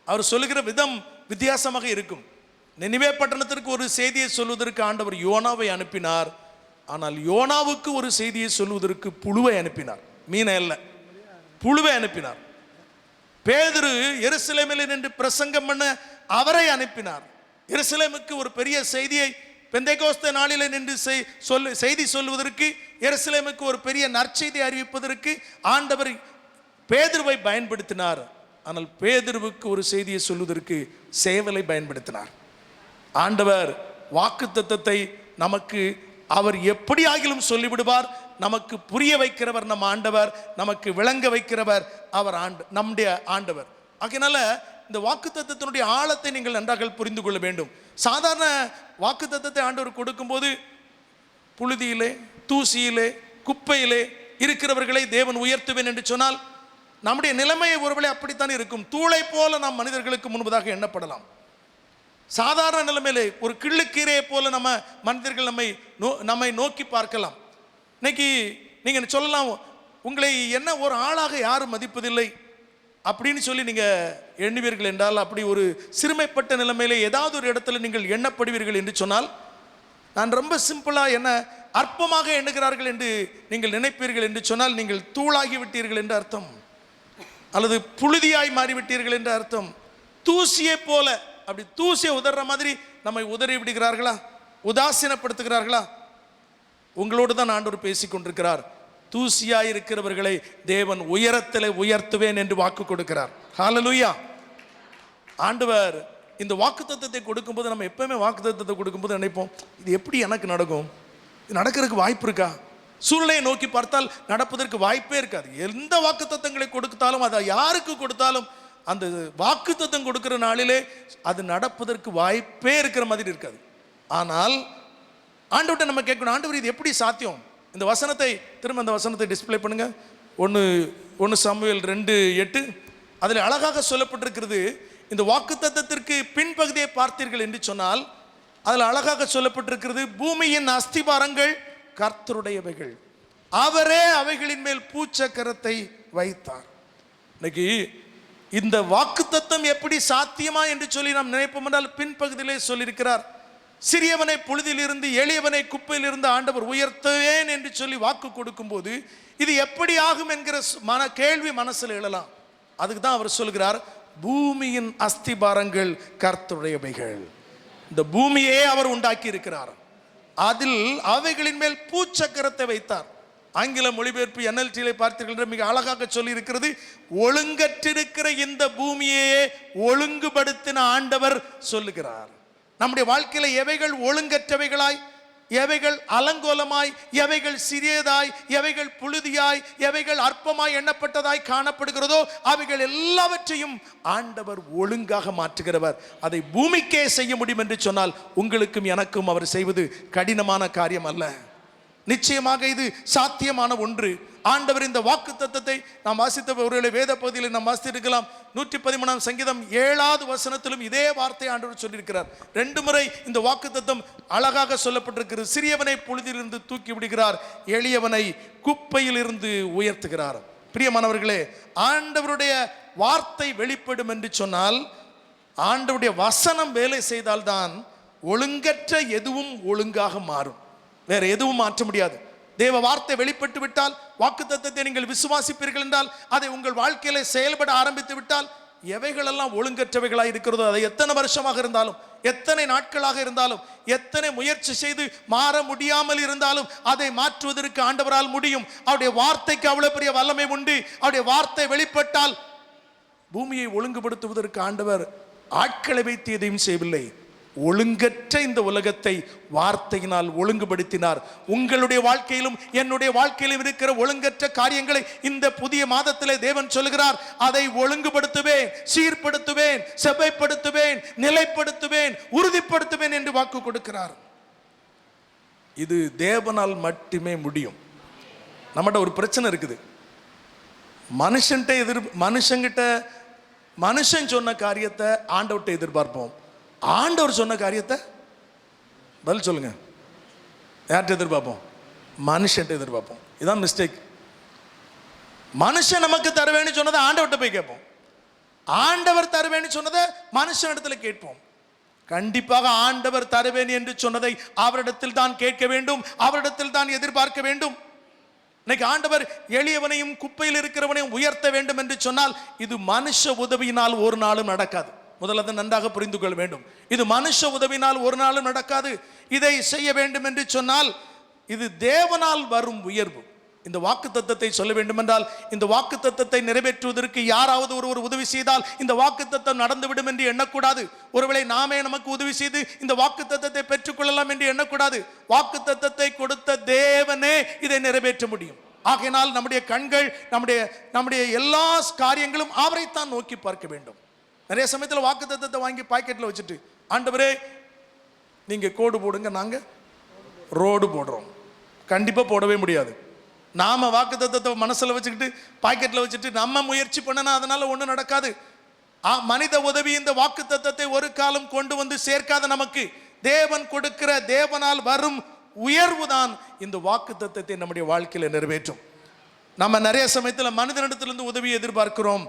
அவர் சொல்லுகிற விதம் வித்தியாசமாக இருக்கும். நினிவே பட்டணத்திற்கு ஒரு செய்தியை சொல்வதற்கு ஆண்டவர் யோனாவை அனுப்பினார். ஆனால் யோனாவுக்கு ஒரு செய்தியை சொல்வதற்கு புழுவை அனுப்பினார். மீனை அல்ல, புழுவை அனுப்பினார். பேதுரு எருசலேமில் நின்று பிரசங்கம் பண்ண அவரை அனுப்பினார். எருசலேமுக்கு ஒரு பெரிய செய்தியை பெந்தைகோஸ்தே நாளிலே நின்று செய்தி சொல்வதற்கு, எருசலேமுக்கு ஒரு பெரிய நற்செய்தி அறிவிப்பதற்கு ஆண்டவர் பேதுருவை பயன்படுத்தினார். ஆனால் பேதுருவுக்கு ஒரு செய்தியை சொல்வதற்கு சேவலை பயன்படுத்தினார். ஆண்டவர் வாக்குத்தத்தத்தை நமக்கு அவர் எப்படி ஆகிலும் சொல்லிவிடுவார். நமக்கு புரிய வைக்கிறவர் நம் ஆண்டவர், நமக்கு விளங்க வைக்கிறவர் அவர் நம்முடைய ஆண்டவர். ஆகையினால இந்த வாக்குத்தத்தத்தினுடைய ஆழத்தை நீங்கள் நன்றாக புரிந்து கொள்ள வேண்டும். சாதாரண வாக்குத்தத்தத்தை ஆண்டவர் கொடுக்கும்போது புழுதியிலே, தூசியிலே, குப்பையிலே இருக்கிறவர்களை தேவன் உயர்த்துவேன் என்று சொன்னால் நம்முடைய நிலைமையை ஒருவேளை அப்படித்தான் இருக்கும். தூளை போல நாம் மனிதர்களுக்கு முன்பதாக எண்ணப்படலாம். சாதாரண நிலைமையிலே ஒரு கிள்ளுக்கீரையை போல நம்ம மனிதர்கள் நம்மை நோக்கி பார்க்கலாம். இன்னைக்கு நீங்க சொல்லலாம், உங்களை என்ன ஒரு ஆளாக யாரும் மதிப்பதில்லை அப்படின்னு சொல்லி நீங்க எண்ணுவீர்கள் என்றால், அப்படி ஒரு சிறுமைப்பட்ட நிலைமையிலே ஏதாவது ஒரு இடத்துல நீங்கள் எண்ணப்படுவீர்கள் என்று சொன்னால், நான் ரொம்ப சிம்பிளா என்ன அற்பமாக எண்ணுகிறார்கள் என்று நீங்கள் நினைப்பீர்கள் என்று சொன்னால், நீங்கள் தூளாகி விட்டீர்கள் என்று அர்த்தம், அல்லது புழுதியாய் மாறிவிட்டீர்கள் என்று அர்த்தம். தூசியை போல, அப்படி தூசியை உதற மாதிரி நம்மை உதறி விடுகிறார்களா, உதாசீனப்படுத்துகிறார்களா? உங்களோடு தான் ஆண்டவர் பேசிக் கொண்டிருக்கிறார். தூசியாய் இருக்கிறவர்களை தேவன் உயரத்தில் உயர்த்துவேன் என்று வாக்கு கொடுக்கிறார். ஹல்லேலூயா. ஆண்டவர் இந்த வாக்குத்தத்தத்தை கொடுக்கும்போது, நம்ம எப்பவுமே வாக்குத்தத்தத்தை கொடுக்கும்போது நினைப்போம், இது எப்படி எனக்கு நடக்கும், இது நடக்கிறதுக்கு வாய்ப்பு இருக்கா? சூழ்நிலையை நோக்கி பார்த்தால் நடப்பதற்கு வாய்ப்பே இருக்காது. எந்த வாக்குத்தத்தங்களை கொடுத்தாலும், அதை யாருக்கு கொடுத்தாலும், அந்த வாக்குத்தத்தம் கொடுக்கிற நாளிலே அது நடப்பதற்கு வாய்ப்பே இருக்கிற மாதிரி இருக்காது. ஆனால் ஆண்டவர்கிட்ட நம்ம கேட்கணும், ஆண்டவர் இது எப்படி சாத்தியம்? இந்த வசனத்தை திரும்ப அந்த வசனத்தை டிஸ்பிளே பண்ணுங்க. 1 சாமுவேல் 2:8 அதில் அழகாக சொல்லப்பட்டிருக்கிறது. இந்த வாக்குத்தத்தத்திற்கு பின்பகுதியை பார்த்தீர்கள் என்று சொன்னால் அதில் அழகாக சொல்லப்பட்டிருக்கிறது, பூமியின் அஸ்திபாரங்கள் கர்த்தருடையவைகள், அவரே அவைகளின் மேல் பூச்சக்கரத்தை வைத்தார். இன்னைக்கு இந்த வாக்குத்தத்தம் எப்படி சாத்தியமா என்று சொல்லி நாம் நினைப்போம் என்றால், பின்பகுதியிலே சொல்லியிருக்கிறார், சிறியவனை புழுதியிலிருந்து எளியவனை குப்பையிலிருந்து ஆண்டவர் உயர்த்துவேன் என்று சொல்லி வாக்கு கொடுக்கும் போது இது எப்படி ஆகும் என்கிற கேள்வி மனசில் எழலாம். அதுக்கு தான் அவர் சொல்கிறார், பூமியின் அஸ்திபாரங்கள் கர்த்தருடையவைகள். இந்த பூமியே அவர் உண்டாக்கி இருக்கிறார், அதில் அவைகளின் மேல் பூச்சக்கரத்தை வைத்தார். ஆங்கில மொழிபெயர்ப்பு NLT பார்த்தீர்கள், மிக அழகாக சொல்லி இருக்கிறது, ஒழுங்கற்றிருக்கிற இந்த பூமியே ஒழுங்குபடுத்தின ஆண்டவர் சொல்லுகிறார். நம்முடைய வாழ்க்கையில எவைகள் ஒழுங்கற்றவைகளாய், எவைகள் அலங்கோலமாய், எவைகள் சிறியதாய், எவைகள் புழுதியாய், எவைகள் அற்பமாய் எண்ணப்பட்டதாய் காணப்படுகிறதோ அவைகள் எல்லாவற்றையும் ஆண்டவர் ஒழுங்காக மாற்றுகிறவர். அதை பூமிக்கே செய்ய முடியும் என்று சொன்னால், உங்களுக்கும் எனக்கும் அவர் செய்வது கடினமான காரியம் அல்ல. நிச்சயமாக இது சாத்தியமான ஒன்று. ஆண்டவர் இந்த வாக்குத்தத்தத்தை நாம் வாசித்த ஒருவேளை வேத பகுதியில் நாம் வாசித்திருக்கலாம். 113 சங்கீதம் 7வது வசனத்திலும் இதே வார்த்தை ஆண்டவர் சொல்லியிருக்கிறார். 2 முறை இந்த வாக்குத்தத்தம் அழகாக சொல்லப்பட்டிருக்கிறது. சிறியவனை புழுதியிலிருந்து தூக்கி விடுகிறார், எளியவனை குப்பையில் இருந்து உயர்த்துகிறார். பிரியமானவர்களே, ஆண்டவருடைய வார்த்தை வெளிப்படும் என்று சொன்னால், ஆண்டவருடைய வசனம் வேலை செய்தால்தான் ஒழுங்கற்ற எதுவும் ஒழுங்காக மாறும். வேற எதுவும் மாற்ற முடியாது. தேவ வார்த்தை வெளிப்பட்டு விட்டால், வாக்குத்தத்தத்தை நீங்கள் விசுவாசிப்பீர்கள் என்றால், அதை உங்கள் வாழ்க்கையில செயல்பட ஆரம்பித்து விட்டால், எவைகளெல்லாம் ஒழுங்கற்றவைகளாக இருக்கிறதோ, அதை எத்தனை வருஷமாக இருந்தாலும், எத்தனை நாட்களாக இருந்தாலும், எத்தனை முயற்சி செய்து மாற முடியாமல் இருந்தாலும் அதை மாற்றுவதற்கு ஆண்டவரால் முடியும். அவருடைய வார்த்தைக்கு அவ்வளவு பெரிய வல்லமை உண்டு. அவருடைய வார்த்தை வெளிப்பட்டால் பூமியை ஒழுங்குபடுத்துவதற்கு ஆண்டவர் ஆட்களை வைத்து எதையும் செய்யவில்லை. ஒழுங்கற்ற இந்த உலகத்தை வார்த்தையினால் ஒழுங்குபடுத்தினார். உங்களுடைய வாழ்க்கையிலும் என்னுடைய வாழ்க்கையிலும் இருக்கிற ஒழுங்கற்ற காரியங்களை இந்த புதிய மாதத்திலே தேவன் சொல்கிறார், அதை ஒழுங்குபடுத்துவேன், சீர்படுத்துவேன், செவ்வைப்படுத்துவேன், நிலைப்படுத்துவேன், உறுதிப்படுத்துவேன் என்று வாக்கு கொடுக்கிறார். இது தேவனால் மட்டுமே முடியும். நம்மகிட்ட ஒரு பிரச்சனை இருக்குது. மனுஷன் சொன்ன காரியத்தை ஆண்டவர்கிட்ட எதிர்பார்ப்போம். ஆண்டவர் சொன்ன காரியத்தை பதில் சொல்லுங்க, யார்கிட்ட எதிர்பார்ப்போம்? மனுஷன்ட்ட எதிர்பார்ப்போம். இதுதான் மிஸ்டேக். மனுஷன் நமக்கு தருவேன்னு சொன்னதை ஆண்டவர்கிட்ட போய் கேட்போம். ஆண்டவர் தருவேன்னு சொன்னதை மனுஷன் இடத்துல கேட்போம். கண்டிப்பாக ஆண்டவர் தருவேன் என்று சொன்னதை அவரிடத்தில் தான் கேட்க வேண்டும், அவரிடத்தில் தான் எதிர்பார்க்க வேண்டும். இன்னைக்கு ஆண்டவர் எளியவனையும் குப்பையில் இருக்கிறவனையும் உயர்த்த வேண்டும் என்று சொன்னால் இது மனுஷ உதவியினால் ஒரு நாளும் நடக்காது. முதல்ல அதை நன்றாக புரிந்து கொள்ள வேண்டும். இது மனுஷ உதவினால் ஒரு நாளும் நடக்காது. இதை செய்ய வேண்டும் என்று சொன்னால் இது தேவனால் வரும் உயர்வு. இந்த வாக்கு தத்தத்தை சொல்ல வேண்டும் என்றால், இந்த வாக்கு தத்தத்தை நிறைவேற்றுவதற்கு யாராவது ஒருவர் உதவி செய்தால் இந்த வாக்கு தத்தம் நடந்துவிடும் என்று எண்ணக்கூடாது. ஒருவேளை நாமே நமக்கு உதவி செய்து இந்த வாக்கு தத்தத்தை பெற்றுக்கொள்ளலாம் என்று எண்ணக்கூடாது. வாக்கு தத்தத்தை கொடுத்த தேவனே இதை நிறைவேற்ற முடியும். ஆகையினால் நம்முடைய கண்கள், நம்முடைய எல்லா காரியங்களும் அவரைத்தான் நோக்கி பார்க்க வேண்டும். நிறைய சமயத்தில் வாக்கு தத்தத்தை வாங்கி பாக்கெட்டில் வச்சுட்டு, ஆண்டவரே நீங்க கோடு போடுங்க, நாங்க ரோடு போடுறோம். கண்டிப்பா போடவே முடியாது. நாம வாக்கு தத்தத்தை மனசுல வச்சுக்கிட்டு பாக்கெட்ல வச்சுட்டு நம்ம முயற்சி பண்ணனா அதனால ஒன்றும் நடக்காது. மனித உதவி இந்த வாக்கு தத்தத்தை ஒரு காலம் கொண்டு வந்து சேர்க்காத நமக்கு தேவன் கொடுக்கிற, தேவனால் வரும் உயர்வு தான் இந்த வாக்கு தத்தத்தை நம்முடைய வாழ்க்கையில நிறைவேற்றும். நம்ம நிறைய சமயத்தில் மனிதனிடத்திலிருந்து உதவி எதிர்பார்க்கிறோம்.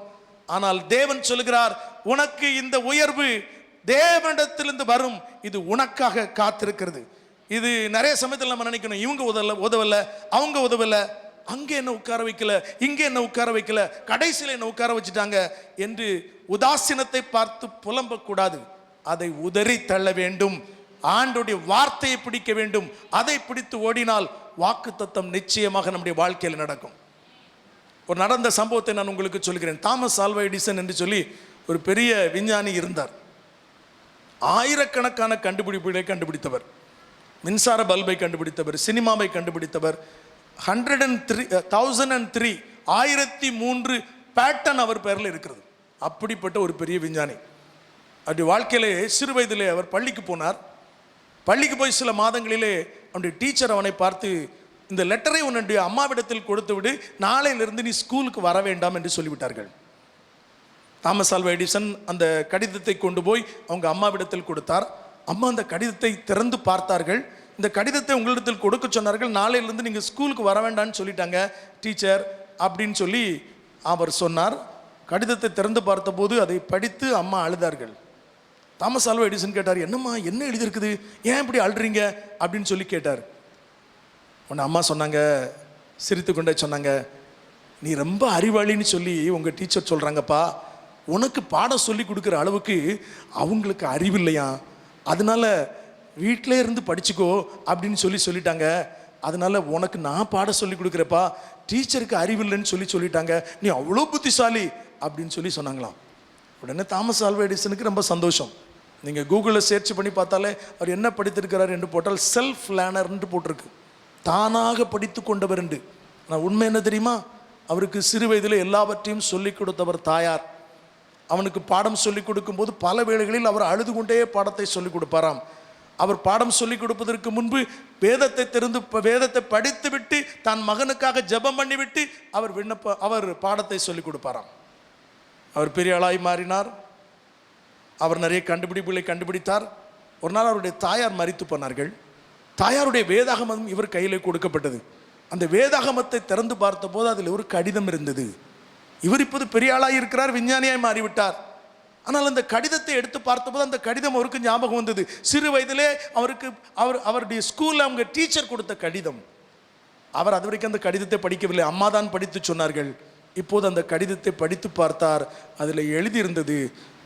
ஆனால் தேவன் சொல்கிறார், உனக்கு இந்த உயர்வு தேவனிடத்திலிருந்து வரும், இது உனக்காக காத்திருக்கிறது. இது நிறைய சமயத்தில் நம்ம நினைக்கணும், இவங்க உதவல, அவங்க உதவல, அங்கே என்ன உட்கார வைக்கல, இங்கே என்ன உட்கார வைக்கல, கடைசியில் என்ன உட்கார வச்சுட்டாங்க என்று உதாசீனத்தை பார்த்து புலம்பக்கூடாது. அதை உதறி தள்ள வேண்டும். ஆண்டோடைய வார்த்தையை பிடிக்க வேண்டும். அதை பிடித்து ஓடினால் வாக்கு தத்தம் நிச்சயமாக நம்முடைய வாழ்க்கையில் நடக்கும். ஒரு நடந்த சம்பவத்தை நான் உங்களுக்கு சொல்கிறேன். தாமஸ் ஆல்வா எடிசன் என்று சொல்லி ஒரு பெரிய விஞ்ஞானி இருந்தார். ஆயிரக்கணக்கான கண்டுபிடிப்புகளை கண்டுபிடித்தவர். மின்சார பல்பை கண்டுபிடித்தவர், சினிமாவை கண்டுபிடித்தவர். 1003 பேட்டன் அவர் பேரில் இருக்கிறது. அப்படிப்பட்ட ஒரு பெரிய விஞ்ஞானி. அப்படி வாழ்க்கையிலே சிறு வயதிலே அவர் பள்ளிக்கு போனார். பள்ளிக்கு போய் சில மாதங்களிலே அவனுடைய டீச்சர் அவனை பார்த்து, இந்த லெட்டரை உன்னுடைய அம்மாவிடத்தில் கொடுத்து விடு, நாளையிலிருந்து நீ ஸ்கூலுக்கு வர வேண்டாம் என்று சொல்லிவிட்டார்கள். தாமஸ் ஆல்வா எடிசன் அந்த கடிதத்தை கொண்டு போய் அவங்க அம்மாவிடத்தில் கொடுத்தார். அம்மா அந்த கடிதத்தை திறந்து பார்த்தார்கள். இந்த கடிதத்தை உங்களிடத்தில் கொடுக்க சொன்னார்கள், நாளையிலிருந்து நீங்கள் ஸ்கூலுக்கு வர வேண்டாம்னு சொல்லிட்டாங்க டீச்சர் அப்படின்னு சொல்லி அவர் சொன்னார். கடிதத்தை திறந்து பார்த்தபோது அதை படித்து அம்மா அழுதார்கள். தாமஸ் ஆல்வா எடிசன் கேட்டார், என்னம்மா என்ன எழுதியிருக்குது, ஏன் இப்படி அழுறீங்க அப்படின்னு சொல்லி கேட்டார். உன்னை அம்மா சொன்னாங்க, சிரித்து கொண்டே சொன்னாங்க, நீ ரொம்ப அறிவாளின்னு சொல்லி உங்கள் டீச்சர் சொல்கிறாங்கப்பா, உனக்கு பாடம் சொல்லி கொடுக்குற அளவுக்கு அவங்களுக்கு அறிவில்லையா, அதனால வீட்டிலே இருந்து படிச்சுக்கோ அப்படின்னு சொல்லிட்டாங்க. அதனால உனக்கு நான் பாடம் சொல்லி கொடுக்குறப்பா, டீச்சருக்கு அறிவில்லைன்னு சொல்லிட்டாங்க, நீ அவ்வளோ புத்திசாலி அப்படின்னு சொன்னாங்களாம். உடனே தாமஸ் ஆல்வா எடிசனுக்கு ரொம்ப சந்தோஷம். நீங்கள் கூகுளில் சர்ச் பண்ணி பார்த்தாலே அவர் என்ன படித்திருக்கிறார் என்று போட்டால் செல்ஃப் லேர்னர்ன்ட்டு போட்டிருக்கு, தானாக படித்து கொண்டவர் என்று. ஆனால் உண்மை என்ன தெரியுமா, அவருக்கு சிறு வயதில் எல்லாவற்றையும் சொல்லிக் கொடுத்தவர் தாயார். அவனுக்கு பாடம் சொல்லிக் கொடுக்கும்போது பல வேளைகளில் அவர் அழுது கொண்டே பாடத்தை சொல்லிக் கொடுப்பாராம். அவர் பாடம் சொல்லிக் கொடுப்பதற்கு முன்பு வேதத்தை படித்து விட்டு தன் மகனுக்காக ஜெபம் பண்ணிவிட்டு அவர் பாடத்தை சொல்லிக் கொடுப்பாராம். அவர் பெரிய ஆளாய் மாறினார். அவர் நிறைய கண்டுபிடிப்புகளை கண்டுபிடித்தார். ஒரு நாள் அவருடைய தாயார் மரித்து போனார்கள். தாயாருடைய வேதாகமம் இவர் கையில் கொடுக்கப்பட்டது. அந்த வேதாகமத்தை திறந்து பார்த்த போது அதில் ஒரு கடிதம் இருந்தது. இவர் இப்போது பெரிய ஆளாக இருக்கிறார், விஞ்ஞானியாய் மாறிவிட்டார். ஆனால் அந்த கடிதத்தை எடுத்து பார்த்தபோது அந்த கடிதம் அவருக்கு ஞாபகம் வந்தது. சிறு வயதிலே அவருடைய ஸ்கூலில் அவங்க டீச்சர் கொடுத்த கடிதம். அவர் அது வரைக்கும் அந்த கடிதத்தை படிக்கவில்லை, அம்மா தான் படித்து சொன்னார்கள். இப்போது அந்த கடிதத்தை படித்து பார்த்தார். அதில் எழுதியிருந்தது,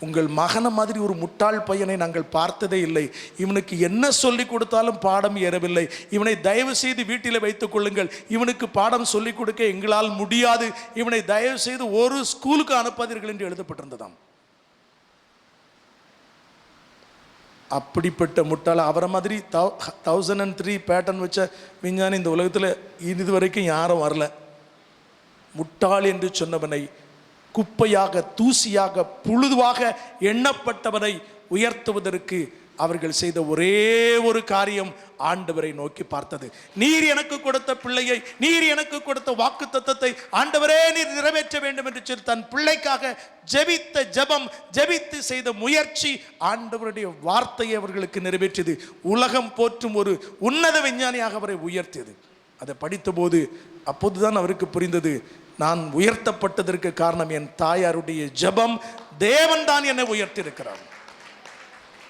உங்கள் மகனை மாதிரி ஒரு முட்டாள் பையனை நாங்கள் பார்த்ததே இல்லை. இவனுக்கு என்ன சொல்லி கொடுத்தாலும் பாடம் ஏறவில்லை. இவனை தயவு செய்து வீட்டில் வைத்துக் கொள்ளுங்கள். இவனுக்கு பாடம் சொல்லிக் கொடுக்க எங்களால் முடியாது. இவனை தயவு செய்து ஒரு ஸ்கூலுக்கு அனுப்பாதீர்கள் என்று எழுதப்பட்டிருந்ததாம். அப்படிப்பட்ட முட்டாள அவரை மாதிரி 1003 பேட்டர்ன் வச்ச விஞ்ஞானி இந்த உலகத்தில் இதுவரைக்கும் யாரும் வரல. முட்டாள் என்று சொன்னவனை, குப்பையாக, தூசியாக, புழுதுவாக எண்ணப்பட்டவனை உயர்த்துவதற்கு அவர்கள் செய்த ஒரே ஒரு காரியம் ஆண்டவரை நோக்கி பார்த்தது. நீர் எனக்கு கொடுத்த பிள்ளையை, நீர் எனக்கு கொடுத்த வாக்குத்தத்தத்தை ஆண்டவரே நீர் நிறைவேற்ற வேண்டும் என்று சொல்லி தன் பிள்ளைக்காக ஜெபித்த ஜெபம், ஜெபித்து செய்த முயற்சி ஆண்டவருடைய வார்த்தையை அவர்களுக்கு நிறைவேற்றியது. உலகம் போற்றும் ஒரு உன்னத விஞ்ஞானியாக அவரை உயர்த்தியது. அதை படித்தபோது அப்போதுதான் அவருக்கு புரிந்தது, நான் உயர்த்தப்பட்டதற்கு காரணம் என் தாயாருடைய ஜெபம். தேவன் தான் என்னை உயர்த்தியிருக்கிறார்.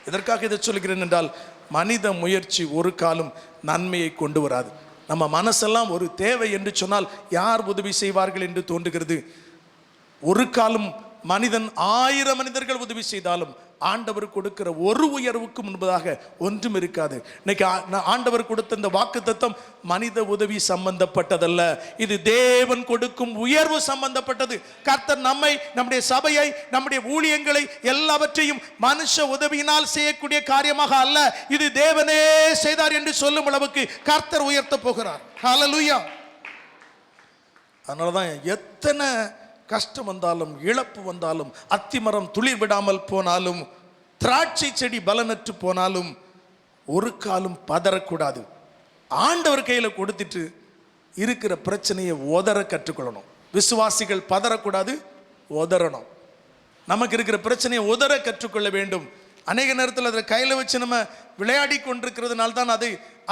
எதற்காக இதை சொல்கிறேன் என்றால், மனித முயற்சி ஒரு காலம் நன்மையை கொண்டு வராது. நம்ம மனசெல்லாம் ஒரு தேவை என்று சொன்னால் யார் உதவி செய்வார்கள் என்று தோன்றுகிறது. ஒரு காலம் மனிதன் 1000 மனிதர்கள் உதவி செய்தாலும் ஆண்டவர் கொடுக்கிற ஒரு உயர்வுக்கு முன்பதாக ஒன்றும் இருக்காது. இன்னைக்கு ஆண்டவர் கொடுத்த இந்த வாக்குத்தத்தம் மனித உதவி சம்பந்தப்பட்டதல்ல, இது தேவன் கொடுக்கும் உயர்வு சம்பந்தப்பட்டது. கர்த்தர் நம்மை, நம்முடைய சபையை, நம்முடைய ஊழியங்களை எல்லாவற்றையும் மனுஷ உதவியினால் செய்யக்கூடிய காரியமாக அல்ல, இது தேவனே செய்தார் என்று சொல்லும் அளவுக்கு கர்த்தர் உயர்த்த போகிறார். ஹல்லேலூயா. அதனாலதான் எத்தனை கஷ்டம் வந்தாலும், இழப்பு வந்தாலும், அத்திமரம் துளிர் விடாமல் போனாலும், திராட்சை செடி பலனற்று போனாலும் ஒரு காலம் பதறக்கூடாது. ஆண்டவர் கையில் கொடுத்துட்டு இருக்கிற பிரச்சனையை உதற கற்றுக்கொள்ளணும். விசுவாசிகள் பதறக்கூடாது, உதறணும். நமக்கு இருக்கிற பிரச்சனையை உதற கற்றுக்கொள்ள வேண்டும். அநேக நேரத்தில் அதை கையில் வச்சு நம்ம விளையாடி கொண்டிருக்கிறதுனால தான்,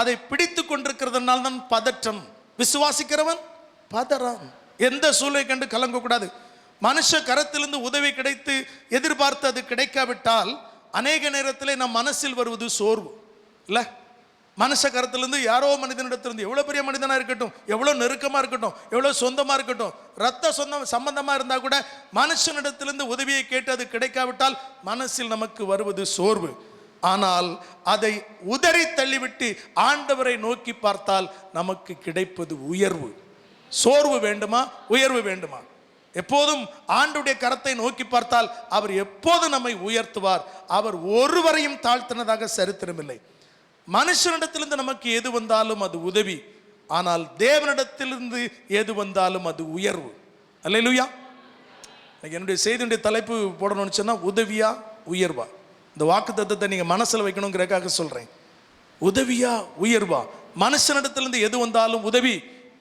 அதை பிடித்து கொண்டிருக்கிறதுனால தான் பதற்றம். விசுவாசிக்கிறவன் பதறான். எந்த சூழ்நிலை கண்டு கலங்கக்கூடாது. மனுஷ கரத்திலிருந்து உதவி கிடைத்து எதிர்பார்த்து அது கிடைக்காவிட்டால் அநேக நேரத்தில் நம் மனசில் வருவது சோர்வு இல்லை? மனுஷ கரத்திலிருந்து யாரோ மனிதனிடத்திலிருந்து, எவ்வளோ பெரிய மனிதனாக இருக்கட்டும், எவ்வளோ நெருக்கமாக இருக்கட்டும், எவ்வளோ சொந்தமாக இருக்கட்டும், ரத்த சொந்தம் சம்பந்தமாக இருந்தால் கூட மனுஷனிடத்திலிருந்து உதவியை கேட்டு அது கிடைக்காவிட்டால் மனசில் நமக்கு வருவது சோர்வு. ஆனால் அதை உதறி தள்ளிவிட்டு ஆண்டவரை நோக்கி பார்த்தால் நமக்கு கிடைப்பது உயர்வு. சோர்வு வேண்டுமா, உயர்வு வேண்டுமா? எப்போதும் ஆண்டவருடைய கரத்தை நோக்கி பார்த்தால் அவர் எப்போது நம்மை உயர்த்துவார். அவர் ஒருவரையும் தாழ்த்தினதாக சரித்திரமில்லை. மனுஷனிடத்திலிருந்து நமக்கு எது வந்தாலும் அது உதவி, ஆனால் தேவனிடத்திலிருந்து எது வந்தாலும் அது உயர்வு. அல்லேலூயா. என்னுடைய செய்தியுடைய தலைப்பு போடணும்னு சொன்னா, உதவியா உயர்வா? இந்த வாக்கு தத்தத்தை நீங்க மனசுல வைக்கணுங்கிறதுக்காக சொல்றேன். உதவியா உயர்வா? மனுஷனிடத்திலிருந்து எது வந்தாலும் உதவி,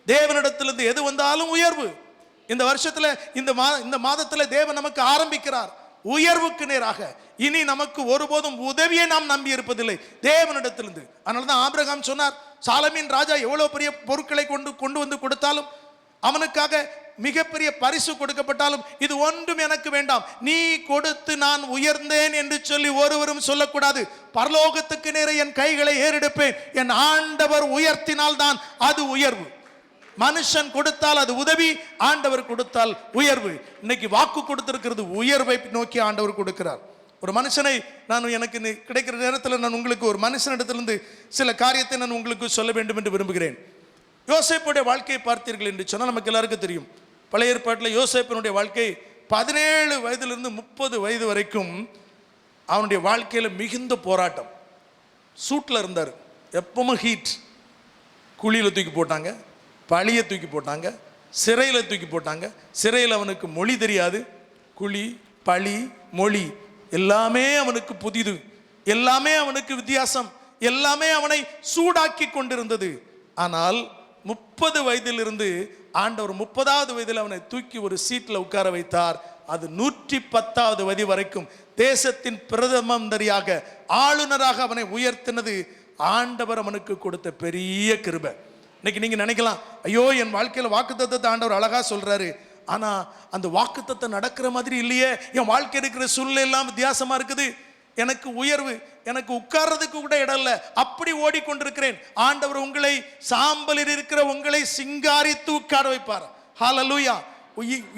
தேவனிடத்திலிருந்து எது வந்தாலும் உயர்வு. இந்த வருஷத்துல இந்த மாதத்துல தேவன் நமக்கு ஆரம்பிக்கிறார் உயர்வுக்கு நேராக. இனி நமக்கு ஒருபோதும் உதவியை நாம் நம்பி இருப்பதில்லை, தேவனிடத்திலிருந்து. அதனாலதான் ஆபிரகாம் சொன்னார், சாலமீன் ராஜா எவ்வளவு பெரிய பொருட்களை கொண்டு வந்து கொடுத்தாலும், அவனுக்காக மிகப்பெரிய பரிசு கொடுக்கப்பட்டாலும், இது ஒன்றும் எனக்கு வேண்டாம், நீ கொடுத்து நான் உயர்ந்தேன் என்று சொல்லி ஒருவரும் சொல்லக்கூடாது. பரலோகத்துக்கு நேர என் கைகளை ஏறெடுப்பேன், என் ஆண்டவர் உயர்த்தினால் தான் அது உயர்வு. மனுஷன் கொடுத்தால் அது உதவி, ஆண்டவர் கொடுத்தால் உயர்வு. இன்னைக்கு வாக்கு கொடுத்திருக்கிறது உயர்வை நோக்கி ஆண்டவர் கொடுக்கிறார். ஒரு மனுஷனை எனக்கு கிடைக்கிற நேரத்தில் நான் உங்களுக்கு ஒரு மனுஷனிடத்திலிருந்து சில காரியத்தை நான் உங்களுக்கு சொல்ல வேண்டும் என்று விரும்புகிறேன். யோசேப்புடைய வாழ்க்கையை பார்த்தீர்கள் என்று சொன்னால் நமக்கு எல்லாருக்கும் தெரியும். பழைய ஏற்பாட்டில் யோசேப்பினுடைய வாழ்க்கை 17 வயதிலிருந்து 30 வயது வரைக்கும் அவனுடைய வாழ்க்கையில் மிகுந்த போராட்டம். சூட்டில் இருந்தார், எப்பவும் ஹீட். குழியில் தூக்கி போட்டாங்க, பழியை தூக்கி போட்டாங்க, சிறையில் தூக்கி போட்டாங்க. சிறையில் அவனுக்கு மொழி தெரியாது. குழி, பழி, மொழி எல்லாமே அவனுக்கு புதிது, எல்லாமே அவனுக்கு வித்தியாசம், எல்லாமே அவனை சூடாக்கி கொண்டிருந்தது. ஆனால் 30 வயதிலிருந்து ஆண்டவர் 30வது வயதில் அவனை தூக்கி ஒரு சீட்டில் உட்கார வைத்தார். அது 110வது வயது வரைக்கும் தேசத்தின் பிரதம மந்திரியாக, ஆளுநராக அவனை உயர்த்தினது ஆண்டவர் அவனுக்கு கொடுத்த பெரிய கிருபை. இன்னைக்கு நீங்க நினைக்கலாம், ஐயோ என் வாழ்க்கையில் வாக்குத்தத்தத்தை ஆண்டவர் அழகா சொல்றாரு, ஆனா அந்த வாக்குத்தத்தை நடக்கிற மாதிரி இல்லையே, என் வாழ்க்கை இருக்கிற சூழ்நிலை எல்லாம் வித்தியாசமா இருக்குது, எனக்கு உயர்வு, எனக்கு உட்கார்றதுக்கு கூட இடம் இல்லை, அப்படி ஓடிக்கொண்டிருக்கிறேன். ஆண்டவர் உங்களை, சாம்பலில் இருக்கிற உங்களை சிங்காரித்து உட்கார வைப்பார். ஹல்லேலூயா.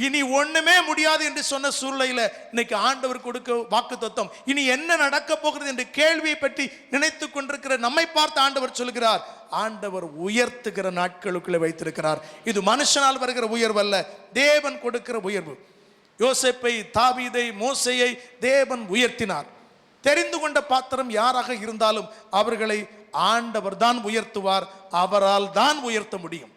இனி ஒண்ணுமே முடியாது என்று சொன்ன சூழ்நிலையில இன்னைக்கு ஆண்டவர் கொடுக்க வாக்குத்தத்தம், இனி என்ன நடக்க போகிறது என்ற கேள்வியை பற்றி நினைத்து கொண்டிருக்கிற நம்மை பார்த்து ஆண்டவர் சொல்கிறார், ஆண்டவர் உயர்த்துகிற நாட்களுக்குள்ளே வைத்திருக்கிறார். இது மனுஷனால் வருகிற உயர்வு அல்ல, தேவன் கொடுக்கிற உயர்வு. யோசேப்பை, தாவீதை, மோசேயை தேவன் உயர்த்தினார். தெரிந்து கொண்ட பாத்திரம் யாராக இருந்தாலும் அவர்களை ஆண்டவர் தான் உயர்த்துவார், அவரால் தான் உயர்த்த முடியும்.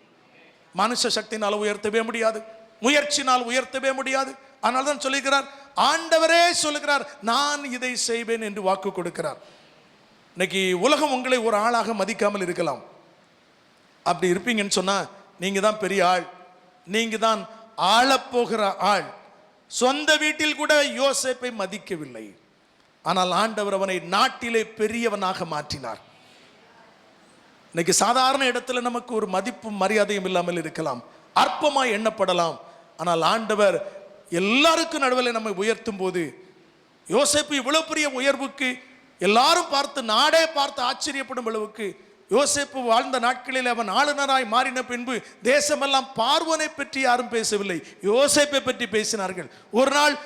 மனுஷ சக்தினால் உயர்த்தவே முடியாது, முயற்சினால் உயர்த்தவே முடியாது. ஆனால் தான் சொல்லுகிறார், ஆண்டவரே சொல்லுகிறார், நான் இதை செய்வேன் என்று வாக்கு கொடுக்கிறார். இன்னைக்கு உலகம் உங்களை ஒரு ஆளாக மதிக்காமல் இருக்கலாம். அப்படி இருப்பீங்கன்னு சொன்னா நீங்க தான் பெரிய ஆள், நீங்க தான் ஆளப்போகிற ஆள். சொந்த வீட்டில் கூட யோசேப்பை மதிக்கவில்லை, ஆனால் ஆண்டவர் அவனை நாட்டிலே பெரியவனாக மாற்றினார். இன்னைக்கு சாதாரண இடத்துல நமக்கு ஒரு மதிப்பும் மரியாதையும் இல்லாமல் இருக்கலாம், அற்பமாய் எண்ணப்படலாம். ஆனால் ஆண்டவர் எல்லாருக்கும் நடுவில் நம்மை உயர்த்தும் போது, யோசேப்பு இவ்வளவு பெரிய உயர்வுக்கு எல்லாரும் பார்த்து, நாடே பார்த்து ஆச்சரியப்படும் அளவுக்கு யோசேப்பு வாழ்ந்த நாட்களில் அவன் ஆளுநராய் மாறின பின்பு தேசமெல்லாம் பார்வோனை பற்றி யாரும் பேசவில்லை, யோசேப்பை பற்றி பேசினார்கள். ஒரு நாள்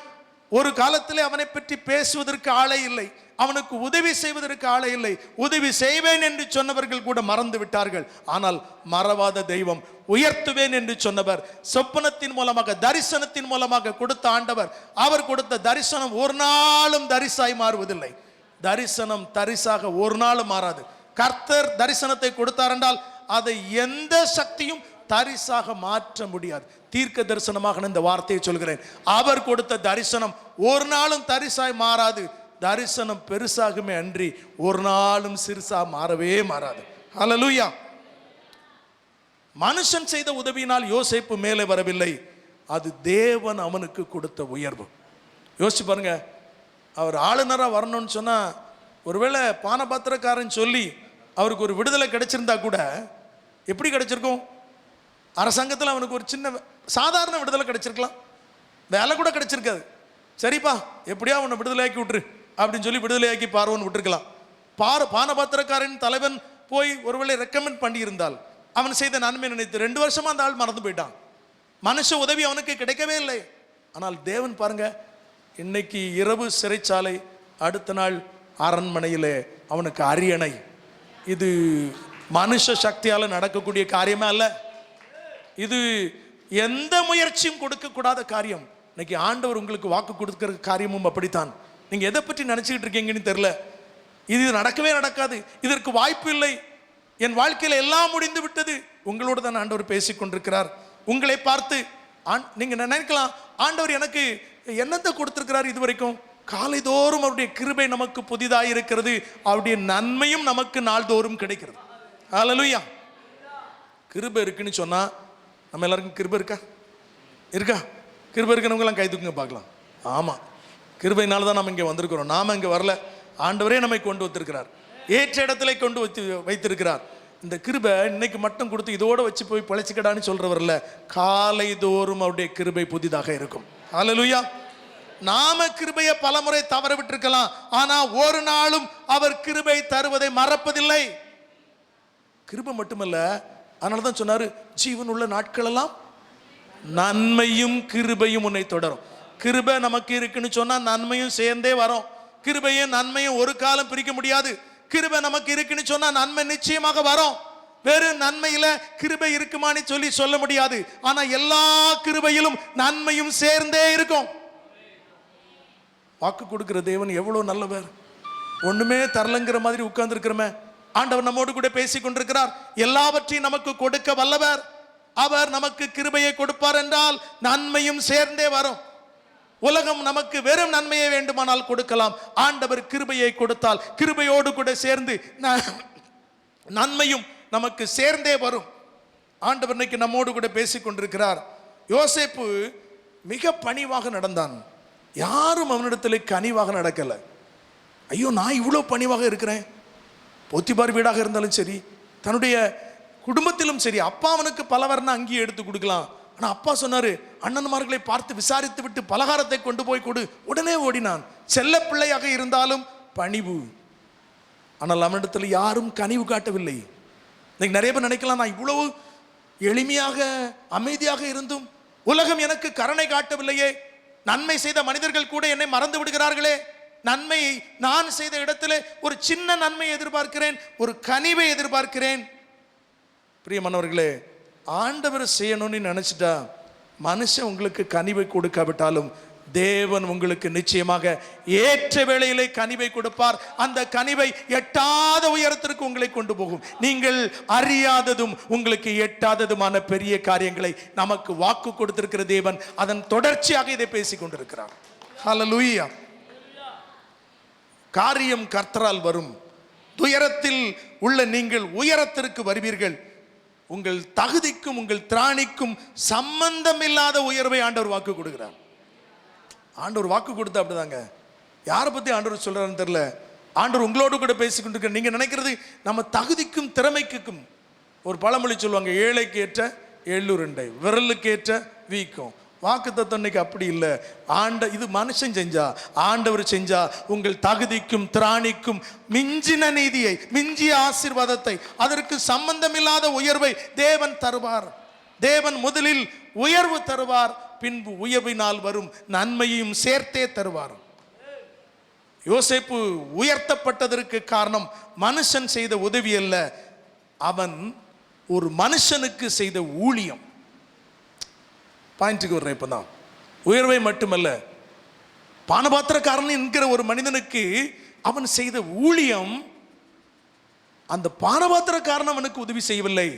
ஒரு காலத்திலே அவனை பற்றி பேசுவதற்கு ஆளே இல்லை, அவனுக்கு உதவி செய்வதற்கு ஆளே இல்லை. உதவி செய்வேன் என்று சொன்னவர்கள் கூட மறந்து விட்டார்கள். ஆனால் மறவாத தெய்வம், உயர்த்துவேன் என்று சொன்னவர், சொப்பனத்தின் மூலமாக, தரிசனத்தின் மூலமாக கொடுத்த ஆண்டவர், அவர் கொடுத்த தரிசனம் ஒரு நாளும் தரிசாய் மாறுவதில்லை. தரிசனம் தரிசாக ஒரு நாளும் மாறாது. கர்த்தர் தரிசனத்தை கொடுத்தார் என்றால் அதை எந்த சக்தியும் தரிசாக மாற்ற முடியாது. தீர்க்க தரிசனமாக இந்த வார்த்தையை சொல்கிறேன், அவர் கொடுத்த தரிசனம் ஒரு நாளும் தரிசாய் மாறாது. தரிசனம் பெருசாகுமே அன்றி ஒரு நாளும் சிறுசா மாறவே மாறாது. ஹல்லேலூயா. மனுஷன் செய்த உதவியினால் யோசேப்பு மேலே வரவில்லை, அது தேவன் அவனுக்கு கொடுத்த உயர்வு. யோசிச்சு பாருங்க, அவர் ஆளுநராக வரணும்னு சொன்னா, ஒருவேளை பானபாத்திரக்காரன் சொல்லி அவருக்கு ஒரு விடுதலை கிடைச்சிருந்தா கூட எப்படி கிடைச்சிருக்கும்? அரசாங்கத்தில் அவனுக்கு ஒரு சின்ன சாதாரண விடுதலை கிடைச்சிருக்கலாம், வேலை கூட கிடைச்சிருக்காது. சரிப்பா, எப்படியா அவனை விடுதலையாக்கி விட்டுரு அப்படின்னு சொல்லி விடுதலையாக்கி பார்வன் விட்டுருக்கலாம். பானபாத்திரக்காரன் தலைவன் போய் ஒருவேளை ரெக்கமெண்ட் பண்ணி இருந்தால் அவன் செய்த நன்மை நினைத்து 2 வருஷமா அந்த ஆள் மறந்து போயிட்டான். மனுஷ உதவி அவனுக்கு கிடைக்கவே இல்லை. ஆனால் தேவன் பாருங்க, இன்னைக்கு இரவு சிறைச்சாலை, அடுத்த நாள் அரண்மனையிலே அவனுக்கு அரியணை. இது மனுஷ சக்தியால் நடக்கக்கூடிய காரியமே அல்ல, இது எந்த முயற்சியும் கொடுக்கக்கூடாத காரியம். இன்னைக்கு ஆண்டவர் உங்களுக்கு வாக்கு கொடுக்கிற காரியமும் அப்படித்தான். நீங்க எதை பற்றி நினைச்சுக்கிட்டு இருக்கீங்கன்னு தெரியல, இது நடக்கவே நடக்காது, இதற்கு வாய்ப்பு இல்லை, என் வாழ்க்கையில் எல்லாம் முடிந்து விட்டது. உங்களோடு தான் ஆண்டவர் பேசிக் கொண்டிருக்கிறார். உங்களை பார்த்து நீங்க நினைக்கலாம், ஆண்டவர் எனக்கு என்னத்தை கொடுத்திருக்கிறார் இதுவரைக்கும்? காலைதோறும் அவருடைய கிருபை நமக்கு புதிதாக இருக்கிறது, அவருடைய நன்மையும் நமக்கு நாள்தோறும் கிடைக்கிறது. ஹல்லேலூயா. கிருபை இருக்குன்னு சொன்னா நம்ம எல்லாருக்கும் கிருபை இருக்கா? இருக்கா? கிருபை இருக்கிறவங்களாம் கை தூக்குங்க பார்க்கலாம். ஆமாம், கிருபையினால தான் நம்ம இங்கே வந்திருக்கிறோம். நாம இங்கே வரல, ஆண்டவரே நம்மை கொண்டு வந்திருக்கிறார், ஏற்ற இடத்துல கொண்டு வைத்திருக்கிறார். இந்த கிருபை இன்னைக்கு மட்டும் கொடுத்து இதோட வச்சு போய் பிழைச்சிக்கடான்னு சொல்றவர்ல, காலை தோறும் அவருடைய கிருபை புதிதாக இருக்கும். ஹல்லேலூயா. நாம கிருபையை பலமுறை தவற விட்டிருக்கலாம், ஆனா ஒரு நாளும் அவர் கிருபை தருவதை மறப்பதில்லை. கிருபை மட்டுமல்ல, அதனாலதான் சொன்னாரு, ஜீவன் உள்ள நாட்கள் எல்லாம் நன்மையும் கிருபையும் உன்னை தொடரும். கிருபை நமக்கு இருக்குன்னு சொன்னா நன்மையும் சேர்ந்தே வரும். கிருபையும் நன்மையும் ஒரு காலம் பிரிக்க முடியாது. கிருபை நமக்கு இருக்குன்னு சொன்னா நன்மை நிச்சயமாக வரும். வெறும் நன்மையில கிருபை இருக்குமான்னு சொல்லி சொல்ல முடியாது. ஆனா எல்லா கிருபையிலும் நன்மையும் சேர்ந்தே இருக்கும். வாக்கு கொடுக்கிற தேவன் எவ்வளவு நல்லவர். ஒண்ணுமே தரலங்கிற மாதிரி உட்கார்ந்து இருக்கிறோமே, ஆண்டவர் நம்மோடு கூட பேசி கொண்டிருக்கிறார். எல்லாவற்றையும் நமக்கு கொடுக்க வல்லவர். அவர் நமக்கு கிருபையை கொடுப்பார் என்றால் நன்மையும் சேர்ந்தே வரும். உலகம் நமக்கு வெறும் நன்மையை வேண்டுமானால் கொடுக்கலாம், ஆண்டவர் கிருபையை கொடுத்தால் கிருபையோடு கூட சேர்ந்து நன்மையும் நமக்கு சேர்ந்தே வரும். ஆண்டவர் இன்னைக்கு நம்மோடு கூட பேசி கொண்டிருக்கிறார். யோசேப்பு மிக பணிவாக நடந்தான், யாரும் அவனிடத்தில் கனிவாக நடக்கல. ஐயோ, நான் இவ்வளோ பணிவாக இருக்கிறேன். போத்திபார் வீடாக இருந்தாலும் சரி, தன்னுடைய குடும்பத்திலும் சரி, அப்பா அவனுக்கு பலவர்னா அங்கேயே எடுத்து கொடுக்கலாம். ஆனால் அப்பா சொன்னாரு, அண்ணன்மார்களை பார்த்து விசாரித்து விட்டு பலகாரத்தை கொண்டு போய் கொடு. உடனே ஓடினான். செல்ல பிள்ளையாக இருந்தாலும் பணிவு. ஆனால் அவனிடத்தில் யாரும் கனிவு காட்டவில்லை. இன்னைக்கு நிறைய பேர் நினைக்கலாம், நான் இவ்வளவு எளிமையாக அமைதியாக இருந்தும் உலகம் எனக்கு கருணை காட்டவில்லையே, நன்மை செய்த மனிதர்கள் கூட என்னை மறந்து விடுகிறார்களே, நன்மை நான் செய்த இடத்துல ஒரு சின்ன நன்மை எதிர்பார்க்கிறேன், ஒரு கனிவை எதிர்பார்க்கிறேன். பிரியமானவர்களே, ஆண்டவர் செய்யணும்னு நினைச்சிட்டா மனுஷன் உங்களுக்கு கனிவை கொடுக்காவிட்டாலும் தேவன் உங்களுக்கு நிச்சயமாக ஏற்ற வேளையிலே கனிவை கொடுப்பார். அந்த கனிவை எட்டாத உயரத்திற்கு உங்களை கொண்டு போகும். நீங்கள் அறியாததும் உங்களுக்கு எட்டாததுமான பெரிய காரியங்களை நமக்கு வாக்கு கொடுத்திருக்கிற தேவன் அதன் தொடர்ச்சியாக இதை பேசிக் கொண்டிருக்கிறார். ஹல்லேலூயா. காரியம் கர்த்தரால் வரும். துயரத்தில் உள்ள நீங்கள் உயரத்திற்கு வருவீர்கள். உங்கள் தகுதிக்கும் உங்கள் திராணிக்கும் சம்பந்தம் இல்லாத உயர்வை ஆண்டவர் வாக்கு கொடுக்கிறார். ஆண்டவர் வாக்கு கொடுத்தா அப்படிதாங்க. யாரை பத்தி ஆண்டவர் சொல்றாருன்னு தெரியல. ஆண்டவர் உங்களோடு கூட பேசிக்கொண்டிருக்க. நீங்க நினைக்கிறது நம்ம தகுதிக்கும் திறமைக்கும். ஒரு பழமொழி சொல்லுவாங்க, ஏழைக்கு ஏற்ற எள்ளுருண்டை, விரலுக்கு ஏற்ற வீக்கம். வாக்கு தத்துவம் இன்னைக்கு அப்படி இல்லை. இது மனுஷன் செஞ்சா, ஆண்டவர் செஞ்சா உங்கள் தகுதிக்கும் திராணிக்கும் மிஞ்சின நீதியை, மிஞ்சிய ஆசீர்வாதத்தை, அதற்கு சம்பந்தமில்லாத உயர்வை தேவன் தருவார். தேவன் முதலில் உயர்வு தருவார், பின்பு உயர்வினால் வரும் நன்மையும் சேர்த்தே தருவார். யோசேப்பு உயர்த்தப்பட்டதற்கு காரணம் மனுஷன் செய்த உதவி அல்ல, அவன் ஒரு மனுஷனுக்கு செய்த ஊழியம். பாயிண்ட்டுக்கு வர்றேன். இப்பதான் உயர்வை மட்டுமல்ல, பானபாத்திரக்காரன் என்கிற ஒரு மனிதனுக்கு அவன் செய்த ஊழியம், அந்த பானபாத்திரக்காரன் அவனுக்கு உதவி செய்யவில்லை.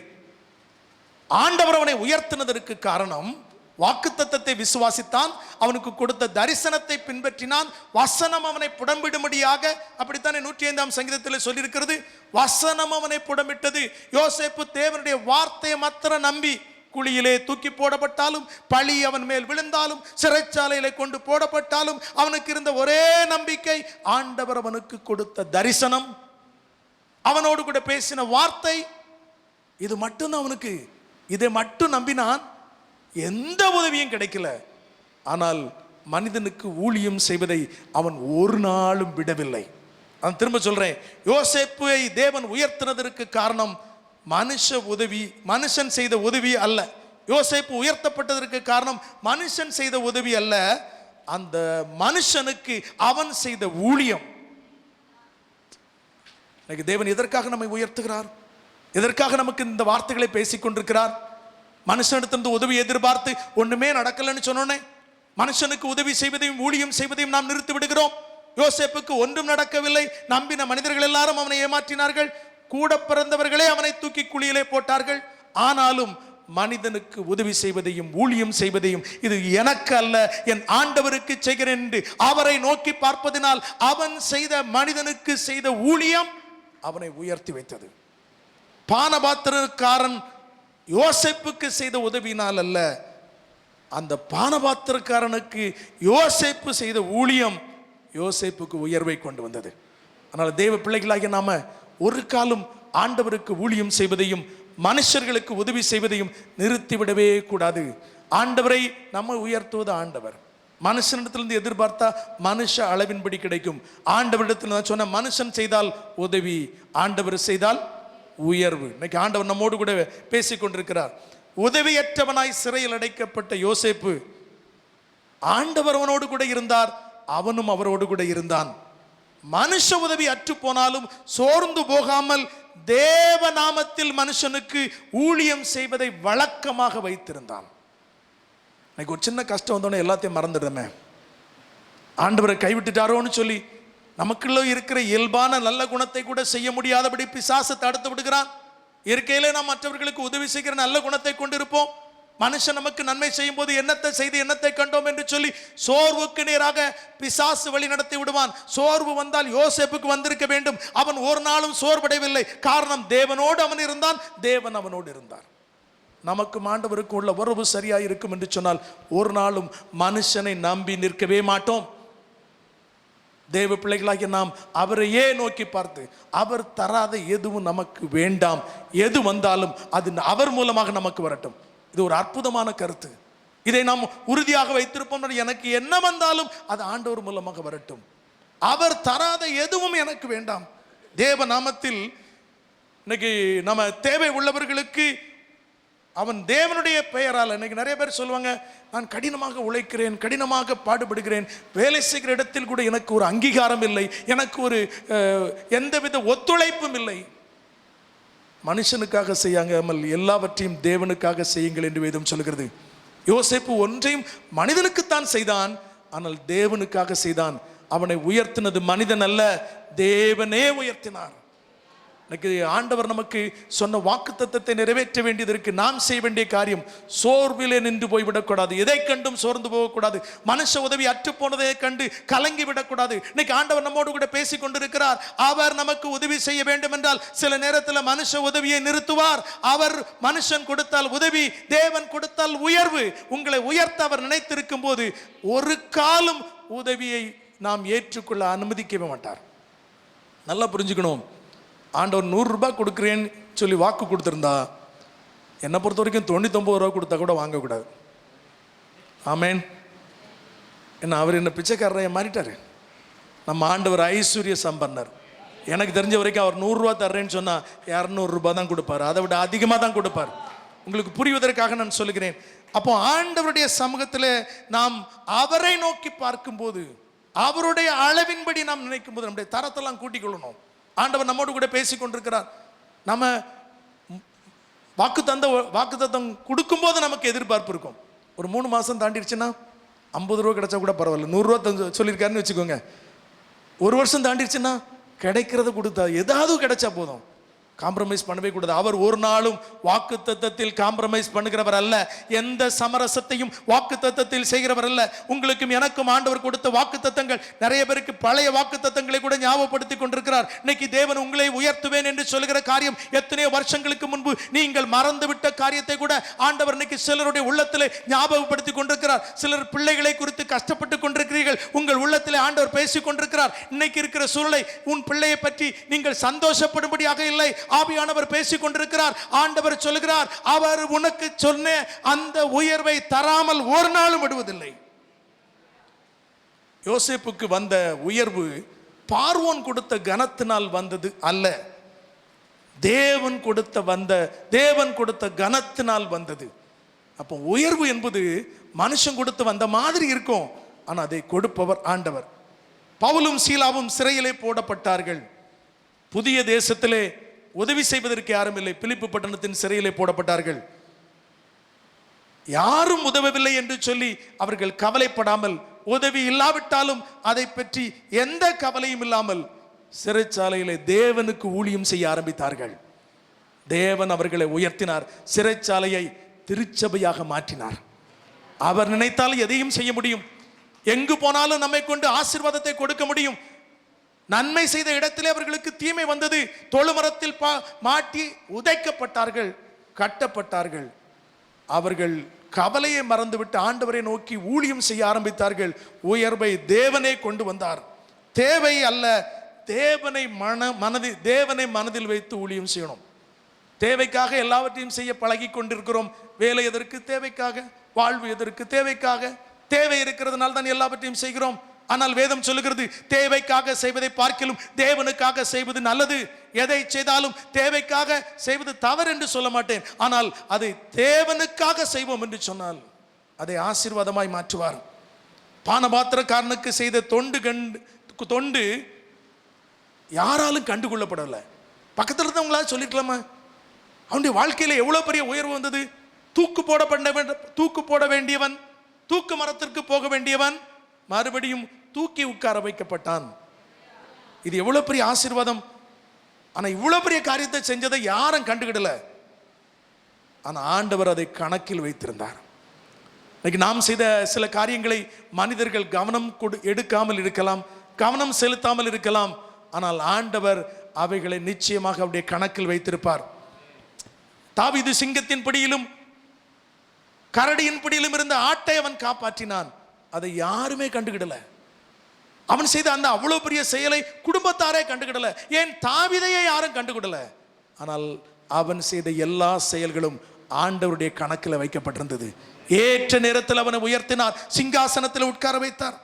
ஆண்டவர் அவனை உயர்த்தினதற்கு காரணம் வாக்குத்தத்தத்தை விசுவாசித்தான், அவனுக்கு கொடுத்த தரிசனத்தை பின்பற்றினான், வசனம் அவனை புடம்பிடும்படியாக. அப்படித்தானே 105ஆம் சங்கீதத்தில் சொல்லியிருக்கிறது, வசனம் அவனை புடம்பிட்டது. யோசேப்பு தேவனுடைய வார்த்தையை மாத்திரம் நம்பி குழியிலே தூக்கி போடப்பட்டாலும், பழி அவன் மேல் விழுந்தாலும், சிறைச்சாலையில கொண்டு போடப்பட்டாலும், அவனுக்கு இருந்த ஒரே நம்பிக்கை ஆண்டவர் அவனுக்கு கொடுத்த தரிசனம், அவனோடு கூட பேசின வார்த்தை. இது மட்டும்தான் அவனுக்கு. இதை மட்டும் நம்பினான். எந்த உதவியும் கிடைக்கல. ஆனால் மனிதனுக்கு ஊழியம் செய்வதை அவன் ஒரு நாளும் விடவில்லை. நான் திரும்ப சொல்றேன், யோசேப்பை தேவன் உயர்த்தினதற்கு காரணம் மனுஷ உதவி, மனுஷன் செய்த உதவி அல்ல. யோசேப்பு உயர்த்தப்பட்டதற்கு காரணம் மனுஷன் செய்த உதவி அல்ல, அந்த மனுஷனுக்கு அவன் செய்த ஊழியம். இன்னைக்கு தேவன் எதற்காக நம்மை உயர்த்துகிறார்? எதற்காக நமக்கு இந்த வார்த்தைகளை பேசிக் கொண்டிருக்கிறார்? மனுஷனிடத்திலிருந்து உதவி எதிர்பார்த்து ஒண்ணுமே நடக்கலன்னு சொன்னோன்னே மனுஷனுக்கு உதவி செய்வதையும் ஊழியம் செய்வதையும் நாம் நிறுத்தி விடுகிறோம். யோசேப்புக்கு ஒன்றும் நடக்கவில்லை. நம்பின மனிதர்கள் எல்லாரும் அவனை ஏமாற்றினார்கள். கூட பிறந்தவர்களே அவனை தூக்கி குழியிலே போட்டார்கள். ஆனாலும் மனிதனுக்கு உதவி செய்வதையும் ஊழியம் செய்வதையும், இது எனக்கு அல்ல என் ஆண்டவருக்கு செய்கிறேன் என்று அவரை நோக்கி பார்ப்பதினால் அவன் செய்த மனிதனுக்கு செய்த ஊழியம் அவனை உயர்த்தி வைத்தது. பானபாத்திரக்காரன் யோசேப்புக்கு செய்த உதவினால் அல்ல, அந்த பானபாத்திரக்காரனுக்கு யோசேப்பு செய்த ஊழியம் யோசேப்புக்கு உயர்வை கொண்டு வந்தது. அதனால தேவ பிள்ளைகளாகிய நாம ஒரு காலம் ஆண்டவருக்கு ஊழியம் செய்வதையும் மனுஷர்களுக்கு உதவி செய்வதையும் நிறுத்திவிடவே கூடாது. ஆண்டவரை நம்ம உயர்த்துவது ஆண்டவர். மனுஷனிடத்திலிருந்து எதிர்பார்த்தா மனுஷ அளவின்படி கிடைக்கும். ஆண்டவரிடத்தில் நான் சொன்ன, மனுஷன் செய்தால் உதவி, ஆண்டவர் செய்தால் உயர்வு. இன்னைக்கு ஆண்டவர் நம்மோடு கூட பேசிக் கொண்டிருக்கிறார். உதவியற்றவனாய் சிறையில் அடைக்கப்பட்ட யோசேப்பு, ஆண்டவர் அவனோடு கூட இருந்தார், அவனும் அவரோடு கூட இருந்தான். மனுஷ உதவி அற்று போனாலும் சோர்ந்து போகாமல் தேவ நாமத்தில் மனுஷனுக்கு ஊழியம் செய்வதை வழக்கமாக வைத்திருந்தான். இன்னைக்கு ஒரு சின்ன கஷ்டம் வந்தோடனே எல்லாத்தையும் மறந்துடுமே, ஆண்டவரை கைவிட்டுட்டாரோன்னு சொல்லி நமக்குள்ள இருக்கிற இயல்பான நல்ல குணத்தை கூட செய்ய முடியாதபடி பிசாசு தடுத்து விடுகிறான். இயற்கையிலே நாம் மற்றவர்களுக்கு உதவி செய்கிற நல்ல குணத்தை கொண்டிருப்போம். மனுஷன் நமக்கு நன்மை செய்யும் போது என்னத்தை செய்து என்னத்தை கண்டோம் என்று சொல்லி சோர்வுக்கு நேராக பிசாசு வழி நடத்தி விடுவான். சோர்வு வந்தால் யோசேப்புக்கு வந்திருக்க வேண்டும். அவன் ஒரு நாளும் சோர்வடையவில்லை. காரணம், தேவனோடு அவன் இருந்தான், தேவன் அவனோடு இருந்தார். நமக்கு ஆண்டவருக்கு உள்ள உறவு சரியாக இருக்கும் என்று சொன்னால் ஒரு நாளும் மனுஷனை நம்பி நிற்கவே மாட்டோம். தேவ பிள்ளைகளாகிய நாம் அவரையே நோக்கி பார்த்து, அவர் தராத எதுவும் நமக்கு வேண்டாம், எது வந்தாலும் அது அவர் மூலமாக நமக்கு வரட்டும். இது ஒரு அற்புதமான கருத்து. இதை நாம் உறுதியாக வைத்திருப்போம். எனக்கு என்ன வந்தாலும் அது ஆண்டவர் மூலமாக வரட்டும், அவர் தராத எதுவும் எனக்கு வேண்டாம். தேவ நாமத்தில் இன்னைக்கு நம்ம தேவை உள்ளவர்களுக்கு அவன் தேவனுடைய பெயரால். இன்னைக்கு நிறைய பேர் சொல்லுவாங்க, நான் கடினமாக உழைக்கிறேன், கடினமாக பாடுபடுகிறேன், வேலை செய்கிற இடத்தில் கூட எனக்கு ஒரு அங்கீகாரம் இல்லை, எனக்கு ஒரு எந்தவித ஒத்துழைப்பும் இல்லை. மனுஷனுக்காக செய்யாமல் எல்லாவற்றையும் தேவனுக்காக செய்யுங்கள் என்று வேதம் சொல்கிறது. யோசேப்பு ஒன்றையும் மனிதனுக்குத்தான் செய்தான், ஆனால் தேவனுக்காக செய்தான். அவனை உயர்த்தினது மனிதன் அல்ல, தேவனே உயர்த்தினார். இன்னைக்கு ஆண்டவர் நமக்கு சொன்ன வாக்குத்தத்தத்தை நிறைவேற்ற வேண்டியது இருக்கு. நாம் செய்ய வேண்டிய காரியம், சோர்விலே நின்று போய்விடக்கூடாது, எதை கண்டும் சோர்ந்து போகக்கூடாது, மனுஷ உதவி அற்று போனதை கண்டு கலங்கி விடக்கூடாது. இன்னைக்கு ஆண்டவர் நம்மோடு கூட பேசி கொண்டிருக்கிறார். அவர் நமக்கு உதவி செய்ய வேண்டும் என்றால் சில நேரத்தில் மனுஷ உதவியை நிறுத்துவார். அவர் மனுஷன் கொடுத்தால் உதவி, தேவன் கொடுத்தால் உயர்வு. உங்களை உயர்த்த அவர் நினைத்திருக்கும் போது ஒரு காலம் உதவியை நாம் ஏற்றுக்கொள்ள அனுமதிக்கவே மாட்டார். நல்லா புரிஞ்சுக்கணும். ஆண்டவர் 100 ரூபாய் கொடுக்குறேன்னு சொல்லி வாக்கு கொடுத்துருந்தா, என்னை பொறுத்த வரைக்கும் 99 ரூபா கொடுத்தா கூட வாங்கக்கூடாது. ஆமேன். என்ன அவர் என்ன பிச்சைக்காரரைய மாறிட்டார். நம்ம ஆண்டவர் ஐஸ்வர்ய சம்பன்னர். எனக்கு தெரிஞ்ச வரைக்கும் அவர் 100 ரூபா தர்றேன்னு சொன்னால் 200 ரூபாய் தான் கொடுப்பார், அதை விட அதிகமாக தான் கொடுப்பார். உங்களுக்கு புரிவதற்காக நான் சொல்லுகிறேன். அப்போ ஆண்டவருடைய சமூகத்தில் நாம் அவரை நோக்கி பார்க்கும்போது, அவருடைய அளவின்படி நாம் நினைக்கும் போது நம்முடைய தரத்தெல்லாம் கூட்டிக் கொள்ளணும். ஆண்டவர் நம்மோடு கூட பேசி கொண்டிருக்கிறார். நம்ம வாக்குத்தத்தம் கொடுக்கும்போது நமக்கு எதிர்பார்ப்பு இருக்கும். ஒரு 3 மாதம் தாண்டிடுச்சுன்னா 50 ரூபா கிடைச்சா கூட பரவாயில்ல, 100 ரூபா சொல்லியிருக்காருன்னு வச்சுக்கோங்க. 1 வருஷம் தாண்டிடுச்சுன்னா கிடைக்கிறத கொடுத்தா ஏதாவது கிடைச்சா போதும், காம்ப்ரமைஸ் பண்ணவே கூடாது. அவர் ஒரு நாளும் வாக்குத்தத்தத்தில் காம்ப்ரமைஸ் பண்ணுகிறவர் அல்ல, எந்த சமரசத்தையும் வாக்குத்தத்தத்தில் செய்கிறவர் அல்ல. உங்களுக்கும் எனக்கும் ஆண்டவர் கொடுத்த வாக்குத்தத்தங்கள் நிறைய பேருக்கு பழைய வாக்குத்தத்தங்களை கூட ஞாபகப்படுத்தி கொண்டிருக்கிறார். இன்னைக்கு தேவன் உங்களை உயர்த்துவேன் என்று சொல்லுகிற காரியம் எத்தனையோ வருஷங்களுக்கு முன்பு நீங்கள் மறந்துவிட்ட காரியத்தை கூட ஆண்டவர் இன்னைக்கு சிலருடைய உள்ளத்திலே ஞாபகப்படுத்தி கொண்டிருக்கிறார். சிலர் பிள்ளைகளை குறித்து கஷ்டப்பட்டு கொண்டிருக்கிறீர்கள், உங்கள் உள்ளத்திலே ஆண்டவர் பேசி கொண்டிருக்கிறார். இன்னைக்கு இருக்கிற சூழலை, உன் பிள்ளையை பற்றி நீங்கள் சந்தோஷப்படும்படியாக இல்லை, ஆவியானவர் பேசிக் கொண்டிருக்கிறார். ஆண்டவர் சொல்கிறார், அவர் உனக்கு சொன்ன அந்த உயர்வை தராமல் ஒரு நாளும் விடுவதில்லை. யோசேப்புக்கு வந்த உயர்வு பார்வோன் கொடுத்த கனத்தினால் வந்தது அல்ல, தேவன் கொடுத்த கனத்தினால் வந்தது. அப்போ உயர்வு என்பது மனுஷன் கொடுத்து வந்த மாதிரி இருக்கும், ஆனால் அதை கொடுப்பவர் ஆண்டவர். பவுலும் சீலாவும் சிறையிலே போடப்பட்டார்கள். புதிய தேசத்திலே உதவி செய்வதற்கு யாரும் இல்லை. பிலிப்பு பட்டணத்தின் சிறையிலே போடப்பட்டார்கள். யாரும் உதவவில்லை என்று சொல்லி அவர்கள் கவலைப்படாமல், உதவி இல்லாவிட்டாலும் அதை பற்றி எந்த கவலையும் இல்லாமல் சிறைச்சாலையிலே தேவனுக்கு ஊழியம் செய்ய ஆரம்பித்தார்கள். தேவன் அவர்களை உயர்த்தினார், சிறைச்சாலையை திருச்சபையாக மாற்றினார். அவர் நினைத்தால் எதையும் செய்ய முடியும். எங்கு போனாலும் நம்மை கொண்டு ஆசீர்வாதத்தை கொடுக்க முடியும். நன்மை செய்த இடத்திலே அவர்களுக்கு தீமை வந்தது. தொழுமரத்தில் மாட்டி உதைக்கப்பட்டார்கள், கட்டப்பட்டார்கள். அவர்கள் கவலையை மறந்துவிட்டு ஆண்டவரை நோக்கி ஊழியம் செய்ய ஆரம்பித்தார்கள். உயர்வை தேவனே கொண்டு வந்தார். தேவை அல்ல, தேவனை மனதில் வைத்து ஊழியம் செய்யணும். தேவைக்காக எல்லாவற்றையும் செய்ய பழகி கொண்டிருக்கிறோம். வேலை எதற்கு? தேவைக்காக. வாழ்வு எதற்கு? தேவைக்காக. தேவை இருக்கிறதுனால தான் எல்லாவற்றையும் செய்கிறோம். ஆனால் வேதம் சொல்லுகிறது, தேவைக்காக செய்வதை பார்க்கிலும் தேவனுக்காக செய்வது நல்லது. எதை செய்தாலும் தேவைக்காக செய்வது தவறு என்று சொல்ல மாட்டேன், ஆனால் அதை தேவனுக்காக செய்வோம் என்று சொன்னால் அதை ஆசீர்வாதமாய் மாற்றுவார். பானபாத்திரக்காரனுக்கு செய்த தொண்டு யாராலும் கண்டுகொள்ளப்படலை. பக்கத்தில் இருந்தவங்களா சொல்லிக்கலாமா? அவனுடைய வாழ்க்கையில் எவ்வளவு பெரிய உயர்வு வந்தது. தூக்கு போட வேண்டியவன், தூக்கு மரத்திற்கு போக வேண்டியவன் மறுபடியும் தூக்கி உட்கார வைக்கப்பட்டான். இது எவ்வளவு பெரிய ஆசீர்வாதம். ஆனா இவ்வளவு பெரிய காரியத்தை செஞ்சதை யாரும் கண்டுகிடல. ஆனா ஆண்டவர் அதை கணக்கில் வைத்திருந்தார். இன்னைக்கு நாம் செய்த சில காரியங்களை மனிதர்கள் கவனம் எடுக்காமல் இருக்கலாம், கவனம் செலுத்தாமல் இருக்கலாம். ஆனால் ஆண்டவர் அவைகளை நிச்சயமாக அவருடைய கணக்கில் வைத்திருப்பார். தாவீது சிங்கத்தின் பிடியிலும் கரடியின் பிடியிலும் இருந்த ஆட்டை அவன் காப்பாற்றினான். அதை யாருமே கண்டுகிடல. அவன் செய்த அந்த அவ்வளவு பெரிய செயலை குடும்பத்தாரே கண்டுகிடல. ஏன் தாவீதையே யாரும் கண்டுகிடல. ஆனால் அவன் செய்த எல்லா செயல்களும் ஆண்டவருடைய கணக்கில் வைக்கப்பட்டிருந்தது. ஏற்ற நேரத்தில் அவனை உயர்த்தினார், சிங்காசனத்தில் உட்கார வைத்தார்.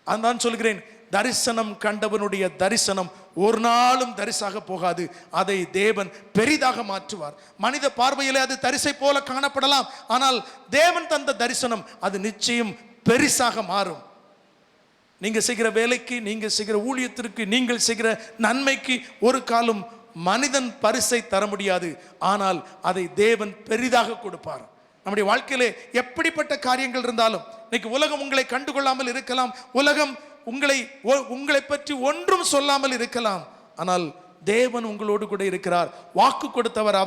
அதான் சொல்கிறேன், தரிசனம் கண்டவனுடைய தரிசனம் ஒரு நாளும் தரிசாக போகாது. அதை தேவன் பெரிதாக மாற்றுவார். மனித பார்வையிலே அது தரிசை போல காணப்படலாம், ஆனால் தேவன் தந்த தரிசனம் அது நிச்சயம் பெரிசாக மாறும். நீங்க செய்கிற வேலைக்கு, நீங்க செய்கிற ஊழியத்திற்கு, நீங்கள் செய்கிற நன்மைக்கு ஒரு காலம் மனிதன் பரிசை தர முடியாது, ஆனால் அதை தேவன் பெரிதாக கொடுப்பார். நம்முடைய வாழ்க்கையிலே எப்படிப்பட்ட காரியங்கள் இருந்தாலும், இன்னைக்கு உலகம் உங்களை கண்டுகொள்ளாமல் இருக்கலாம், உலகம் உங்களை பற்றி ஒன்றும் சொல்லாமல் இருக்கலாம், ஆனால் தேவன் உங்களோடு கூட இருக்கிறார். வாக்கு கொடுத்தவர்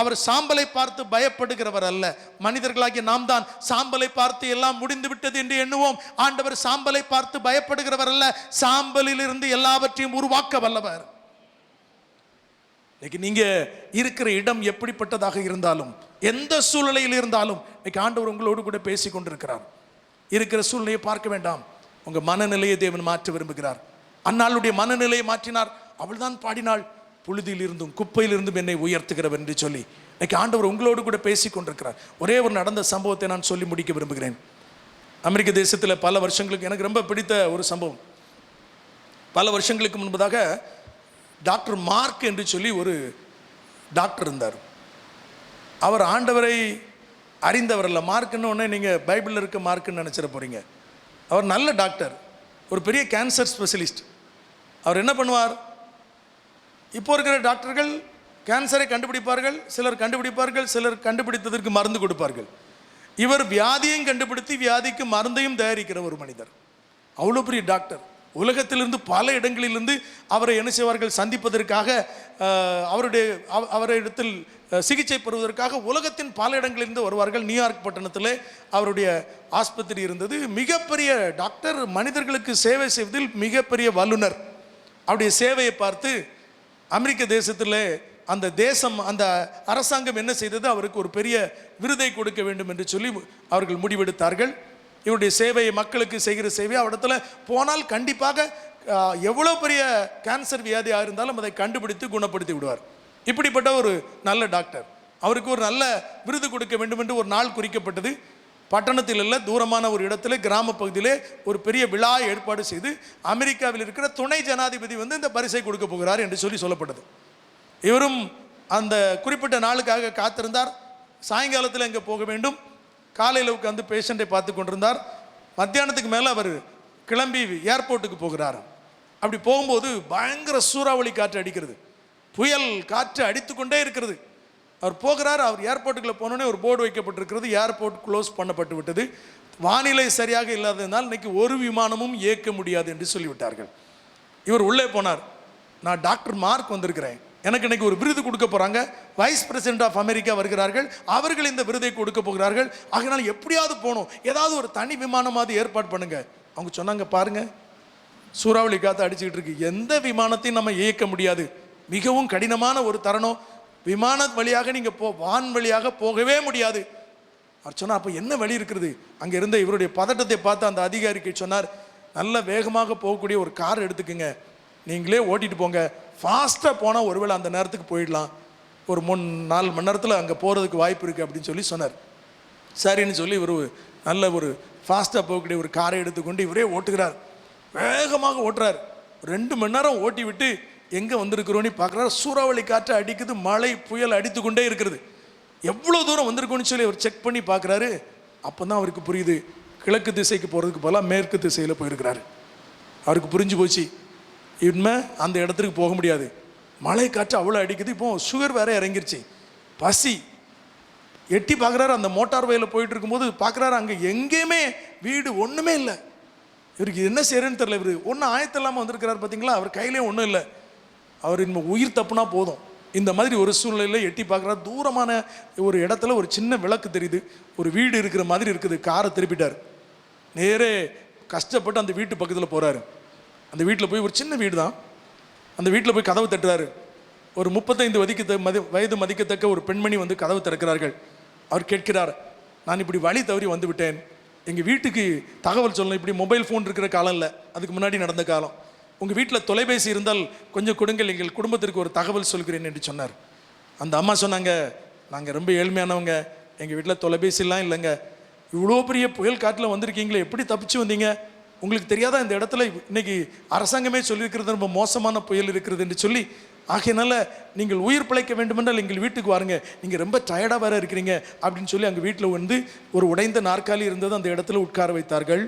அவர் சாம்பலை பார்த்து பயப்படுகிறவர் அல்ல. மனிதர்களாகிய நாம் தான் சாம்பலை பார்த்து எல்லாம் முடிந்து விட்டது என்று எண்ணுவோம். ஆண்டவர் சாம்பலை பார்த்து பயப்படுகிறவர் அல்ல, சாம்பலில் இருந்து எல்லாவற்றையும் உருவாக்க வல்லவர். இன்னைக்கு நீங்க இருக்கிற இடம் எப்படிப்பட்டதாக இருந்தாலும், எந்த சூழ்நிலையில் இருந்தாலும், இன்னைக்கு ஆண்டவர் உங்களோடு கூட பேசி கொண்டிருக்கிறார். இருக்கிற சூழ்நிலையை பார்க்க வேண்டாம், உங்க மனநிலையை தேவன் மாற்ற விரும்புகிறார். அன்னாளுடைய மனநிலையை மாற்றினார். அவள்தான் பாடினாள், புழுதியிலிருந்தும் குப்பையிலிருந்தும் என்னை உயர்த்துகிறவர் என்று சொல்லி. இன்னைக்கு ஆண்டவர் உங்களோடு கூட பேசி கொண்டிருக்கிறார். ஒரே ஒரு நடந்த சம்பவத்தை நான் சொல்லி முடிக்க விரும்புகிறேன். அமெரிக்க தேசத்தில் பல வருஷங்களுக்கு எனக்கு ரொம்ப பிடித்த ஒரு சம்பவம். பல வருஷங்களுக்கு முன்பதாக டாக்டர் மார்க் என்று சொல்லி ஒரு டாக்டர் இருந்தார். அவர் ஆண்டவரை அறிந்தவர் அல்ல. மார்க்குன்னு ஒன்று நீங்கள் பைபிளில் இருக்க மார்க்குன்னு நினச்சிட போகிறீங்க. அவர் நல்ல டாக்டர், ஒரு பெரிய கேன்சர் ஸ்பெஷலிஸ்ட். அவர் என்ன பண்ணுவார், இப்போ இருக்கிற டாக்டர்கள் கேன்சரை கண்டுபிடிப்பார்கள், சிலர் கண்டுபிடிப்பார்கள், சிலர் கண்டுபிடித்ததற்கு மருந்து கொடுப்பார்கள். இவர் வியாதியையும் கண்டுபிடித்து வியாதிக்கு மருந்தையும் தயாரிக்கிற ஒரு மனிதர். அவ்வளோ பெரிய டாக்டர். உலகத்திலிருந்து பல இடங்களிலிருந்து அவரை என்ன செய்வார்கள், சந்திப்பதற்காக, அவரிடத்தில் சிகிச்சை பெறுவதற்காக உலகத்தின் பல இடங்களிலிருந்து வருவார்கள். நியூயார்க் பட்டணத்தில் அவருடைய ஆஸ்பத்திரி இருந்தது. மிகப்பெரிய டாக்டர், மனிதர்களுக்கு சேவை செய்வதில் மிகப்பெரிய வல்லுனர். அவருடைய சேவையை பார்த்து அமெரிக்க தேசத்தில் அந்த அரசாங்கம் என்ன செய்தது, அவருக்கு ஒரு பெரிய விருதை கொடுக்க வேண்டும் என்று சொல்லி அவர்கள் முடிவெடுத்தார்கள். இவருடைய சேவையை, மக்களுக்கு செய்கிற சேவை, அவரிடத்துல போனால் கண்டிப்பாக எவ்வளோ பெரிய கேன்சர் வியாதியாக இருந்தாலும் அதை கண்டுபிடித்து குணப்படுத்தி விடுவார். இப்படிப்பட்ட ஒரு நல்ல டாக்டர். அவருக்கு ஒரு நல்ல விருது கொடுக்க வேண்டும் என்று ஒரு நாள் குறிக்கப்பட்டது. பட்டணத்தில் இல்லை, தூரமான ஒரு இடத்துல, கிராம பகுதியிலே ஒரு பெரிய விழா ஏற்பாடு செய்து அமெரிக்காவில் இருக்கிற துணை ஜனாதிபதி இந்த பரிசை கொடுக்க போகிறார் என்று சொல்லி சொல்லப்பட்டது. இவரும் அந்த குறிப்பிட்ட நாளுக்காக காத்திருந்தார். சாயங்காலத்தில் இங்கே போக வேண்டும். காலையில் உட்காந்து பேஷண்ட்டை பார்த்து கொண்டிருந்தார். மத்தியானத்துக்கு மேலே அவர் கிளம்பி ஏர்போர்ட்டுக்கு போகிறார். அப்படி போகும்போது பயங்கர சூறாவளி காற்று அடிக்கிறது, புயல் காற்று அடித்து கொண்டே இருக்கிறது. அவர் போகிறார். அவர் ஏர்போர்ட்டுக்குள்ளே போனோடனே ஒரு போர்டு வைக்கப்பட்டிருக்கிறது, ஏர்போர்ட் க்ளோஸ் பண்ணப்பட்டு விட்டது, வானிலை சரியாக இல்லாததுனால் இன்னைக்கு ஒரு விமானமும் இயக்க முடியாது என்று சொல்லிவிட்டார்கள். இவர் உள்ளே போனார். நான் டாக்டர் மார்க் வந்திருக்கிறேன், எனக்கு இன்னைக்கு ஒரு விருது கொடுக்க போகிறாங்க, வைஸ் பிரசிடென்ட் ஆஃப் அமெரிக்கா வருகிறார்கள், அவர்கள் இந்த விருதை கொடுக்க போகிறார்கள், ஆகினால் எப்படியாவது போகணும், ஏதாவது ஒரு தனி விமானமாவது ஏற்பாடு பண்ணுங்க. அவங்க சொன்னாங்க, பாருங்க சூறாவளி காற்று அடிச்சுக்கிட்டு இருக்கு, எந்த விமானத்தையும் நம்ம இயக்க முடியாது, மிகவும் கடினமான ஒரு தருணம், விமான வழியாக நீங்கள் வான் வழியாக போகவே முடியாது. அவர் சொன்னார், அப்போ என்ன வழி இருக்கிறது? அங்கே இருந்த இவருடைய பதட்டத்தை பார்த்து அந்த அதிகாரிக்கு சொன்னார், நல்ல வேகமாக போகக்கூடிய ஒரு கார் எடுத்துக்குங்க, நீங்களே ஓட்டிட்டு போங்க, ஃபாஸ்ட்டாக போனால் ஒருவேளை அந்த நேரத்துக்கு போயிடலாம், ஒரு 3-4 மணி நேரத்தில் அங்கே போகிறதுக்கு வாய்ப்பு இருக்குது அப்படின்னு சொல்லி சொன்னார். சரின்னு சொல்லி இவர் நல்ல ஒரு ஃபாஸ்ட்டாக போகக்கூடிய ஒரு காரை எடுத்துக்கொண்டு இவரே ஓட்டுகிறார். வேகமாக ஓட்டுறார். 2 மணி நேரம் ஓட்டி விட்டு எங்கே வந்திருக்கிறோன்னு பார்க்குறாரு. சூறாவளி காற்று அடிக்குது, மழை புயல் அடித்து கொண்டே இருக்கிறது. எவ்வளோ தூரம் வந்திருக்கோன்னு சொல்லி அவர் செக் பண்ணி பார்க்குறாரு. அப்போ தான் அவருக்கு புரியுது, கிழக்கு திசைக்கு போகிறதுக்கு பதிலாக மேற்கு திசையில் போயிருக்கிறாரு. அவருக்கு புரிஞ்சு போச்சு, இனிமே அந்த இடத்துக்கு போக முடியாது, மழை காற்று அவ்வளோ அடிக்குது, இப்போ சுகர் வேற இறங்கிருச்சு, பசி. எட்டி பார்க்குறாரு, அந்த மோட்டார் வயலில் போயிட்டு இருக்கும்போது பார்க்குறாரு, அங்கே எங்கேயுமே வீடு ஒன்றுமே இல்லை. இவருக்கு என்ன செய்யறேன்னு தெரியல. இவர் ஒன்றும் ஆயத்தம் இல்லாமல் வந்திருக்கிறார் பார்த்தீங்களா, அவர் கையிலே ஒன்றும் இல்லை, அவர் இன்னும் உயிர் தப்புனா போதும். இந்த மாதிரி ஒரு சூழ்நிலையில் எட்டி பார்க்குறாரு. தூரமான ஒரு இடத்துல ஒரு சின்ன விளக்கு தெரியுது, ஒரு வீடு இருக்கிற மாதிரி இருக்குது. காரை திருப்பிட்டார். நேரே கஷ்டப்பட்டு அந்த வீட்டு பக்கத்தில் போகிறாரு. அந்த வீட்டில் போய், ஒரு சின்ன வீடு தான், அந்த வீட்டில் போய் கதவு தட்டுறாரு. ஒரு 35 வயது மதிக்கத்தக்க ஒரு பெண்மணி கதவு திறக்கிறார்கள். அவர் கேட்கிறார், நான் இப்படி வழி தவறி வந்து விட்டேன், எங்கள் வீட்டுக்கு தகவல் சொல்லணும். இப்படி மொபைல் ஃபோன் இருக்கிற காலம் இல்லை, அதுக்கு முன்னாடி நடந்த காலம். உங்கள் வீட்டில் தொலைபேசி இருந்தால் கொஞ்சம் கொடுங்கள், எங்கள் குடும்பத்திற்கு ஒரு தகவல் சொல்கிறேன் என்று சொன்னார். அந்த அம்மா சொன்னாங்க, நாங்கள் ரொம்ப ஏழ்மையானவங்க, எங்கள் வீட்டில் தொலைபேசிலாம் இல்லைங்க, இவ்வளோ பெரிய புயல் காட்டில் வந்திருக்கீங்களே, எப்படி தப்பிச்சு வந்தீங்க? உங்களுக்கு தெரியாதா இந்த இடத்துல இன்னைக்கு அரசாங்கமே சொல்லியிருக்கிறது ரொம்ப மோசமான புயல் இருக்கிறது என்று சொல்லி, ஆகையினால நீங்கள் உயிர் பிழைக்க வேண்டுமென்றால் எங்கள் வீட்டுக்கு வாருங்க, நீங்கள் ரொம்ப டயர்டாக வேற இருக்கிறீங்க அப்படின்னு சொல்லி அங்கே வீட்டில் வந்து ஒரு உடைந்த நாற்காலி இருந்தது, அந்த இடத்துல உட்கார வைத்தார்கள்.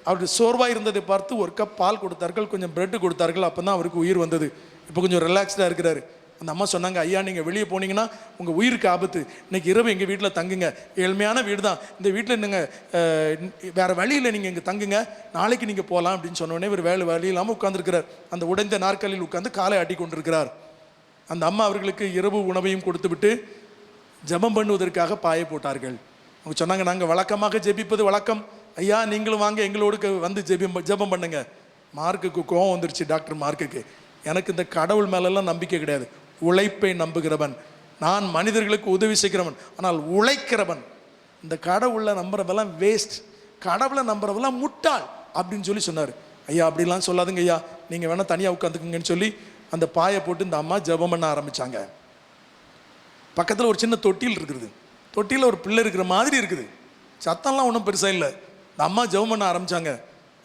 அவருடைய சோர்வாக இருந்ததை பார்த்து ஒரு கப் பால் கொடுத்தார்கள், கொஞ்சம் பிரெட் கொடுத்தார்கள். அப்போ தான் அவருக்கு உயிர் வந்தது. இப்போ கொஞ்சம் ரிலாக்ஸ்டாக இருக்கிறாரு. அந்த அம்மா சொன்னாங்க, ஐயா நீங்கள் வெளியே போனீங்கன்னா உங்கள் உயிருக்கு ஆபத்து, இன்னைக்கு இரவு எங்கள் வீட்டில் தங்குங்க, ஏழ்மையான வீடு தான், இந்த வீட்டில் நீங்கள் வேறு வழியில் நீங்கள் இங்கே தங்குங்க, நாளைக்கு நீங்கள் போகலாம் அப்படின்னு சொன்னோடனே ஒரு வழி இல்லாமல் உட்காந்துருக்கிறார். அந்த உடைந்த நாற்காலியில் உட்காந்து காலை ஆட்டி கொண்டிருக்கிறார். அந்த அம்மா அவர்களுக்கு இரவு உணவையும் கொடுத்து விட்டு ஜெபம் பண்ணுவதற்காக பாய போட்டார்கள். அவங்க சொன்னாங்க, நாங்கள் வழக்கமாக ஜெபிப்பது வழக்கம், ஐயா நீங்களும் வாங்க எங்களோடு வந்து ஜெபம் பண்ணுங்க. மார்க்குக்கு கோவம் வந்துருச்சு. டாக்டர் மார்க்குக்கு, எனக்கு இந்த கடவுள் மேலெல்லாம் நம்பிக்கை கிடையாது, உழைப்பை நம்புகிறவன் நான், மனிதர்களுக்கு உதவி செய்கிறவன், ஆனால் உழைக்கிறவன், இந்த கடவுளில் நம்புறவெல்லாம் வேஸ்ட், கடவுளை நம்புறவெல்லாம் முட்டாள் அப்படின்னு சொல்லி சொன்னார். ஐயா அப்படிலாம் சொல்லாதுங்க ஐயா, நீங்கள் வேணால் தனியாக உட்காந்துக்குங்கன்னு சொல்லி அந்த பாயை போட்டு இந்த அம்மா ஜெபம் பண்ண ஆரம்பித்தாங்க. பக்கத்தில் ஒரு சின்ன தொட்டில் இருக்குது, தொட்டியில் ஒரு பிள்ளை இருக்கிற மாதிரி இருக்குது, சத்தம்லாம் ஒன்றும் பெருசாக இல்லை. இந்த அம்மா ஜெபம் பண்ண ஆரம்பித்தாங்க.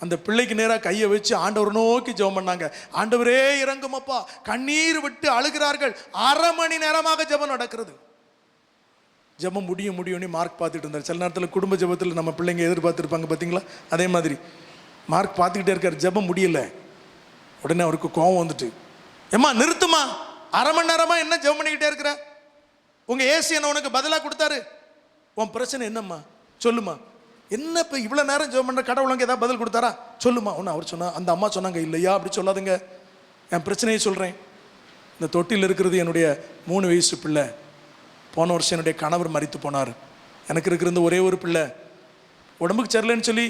அந்த பிள்ளைக்கு நேராக கையை வச்சு ஆண்டவர் நோக்கி ஜெபம் பண்ணாங்க. ஆண்டவரே இறங்குமப்பா, கண்ணீர் விட்டு அழுகிறார்கள். 1/2 மணி நேரமாக ஜெபம் நடக்கிறது. ஜெபம் முடியும்னு மார்க் பார்த்துட்டு இருந்தார். சில நேரத்தில் குடும்ப ஜெபத்தில் நம்ம பிள்ளைங்க எதிர்பார்த்துருப்பாங்க பார்த்தீங்களா, அதே மாதிரி மார்க் பார்த்துக்கிட்டே இருக்கார். ஜெபம் முடியல. உடனே அவருக்கு கோபம் வந்துட்டு, ஏம்மா நிறுத்துமா, 1/2 மணி நேரமா என்ன ஜெபம் பண்ணிக்கிட்டே இருக்கிற, உங்கள் ஏசி என்ன உனக்கு பதிலாக கொடுத்தாரு, உன் பிரச்சனை என்னம்மா சொல்லுமா, என்ன இப்போ இவ்வளோ நேரம் ஜெபம் பண்ணுற, கடவுள் அங்கே ஏதாவது பதில் கொடுத்தாரா சொல்லுமா ஒன்று. அவர் சொன்னார், அந்த அம்மா சொன்னாங்க, இல்லையா அப்படி சொல்லாதுங்க, என் பிரச்சனையை சொல்கிறேன். இந்த தொட்டியில் இருக்கிறது என்னுடைய 3 வயசு பிள்ளை. போன வருஷம் என்னுடைய கணவர் மரித்து போனார். எனக்கு இருக்கிற ஒரே ஒரு பிள்ளை உடம்புக்கு சரியில்லைன்னு சொல்லி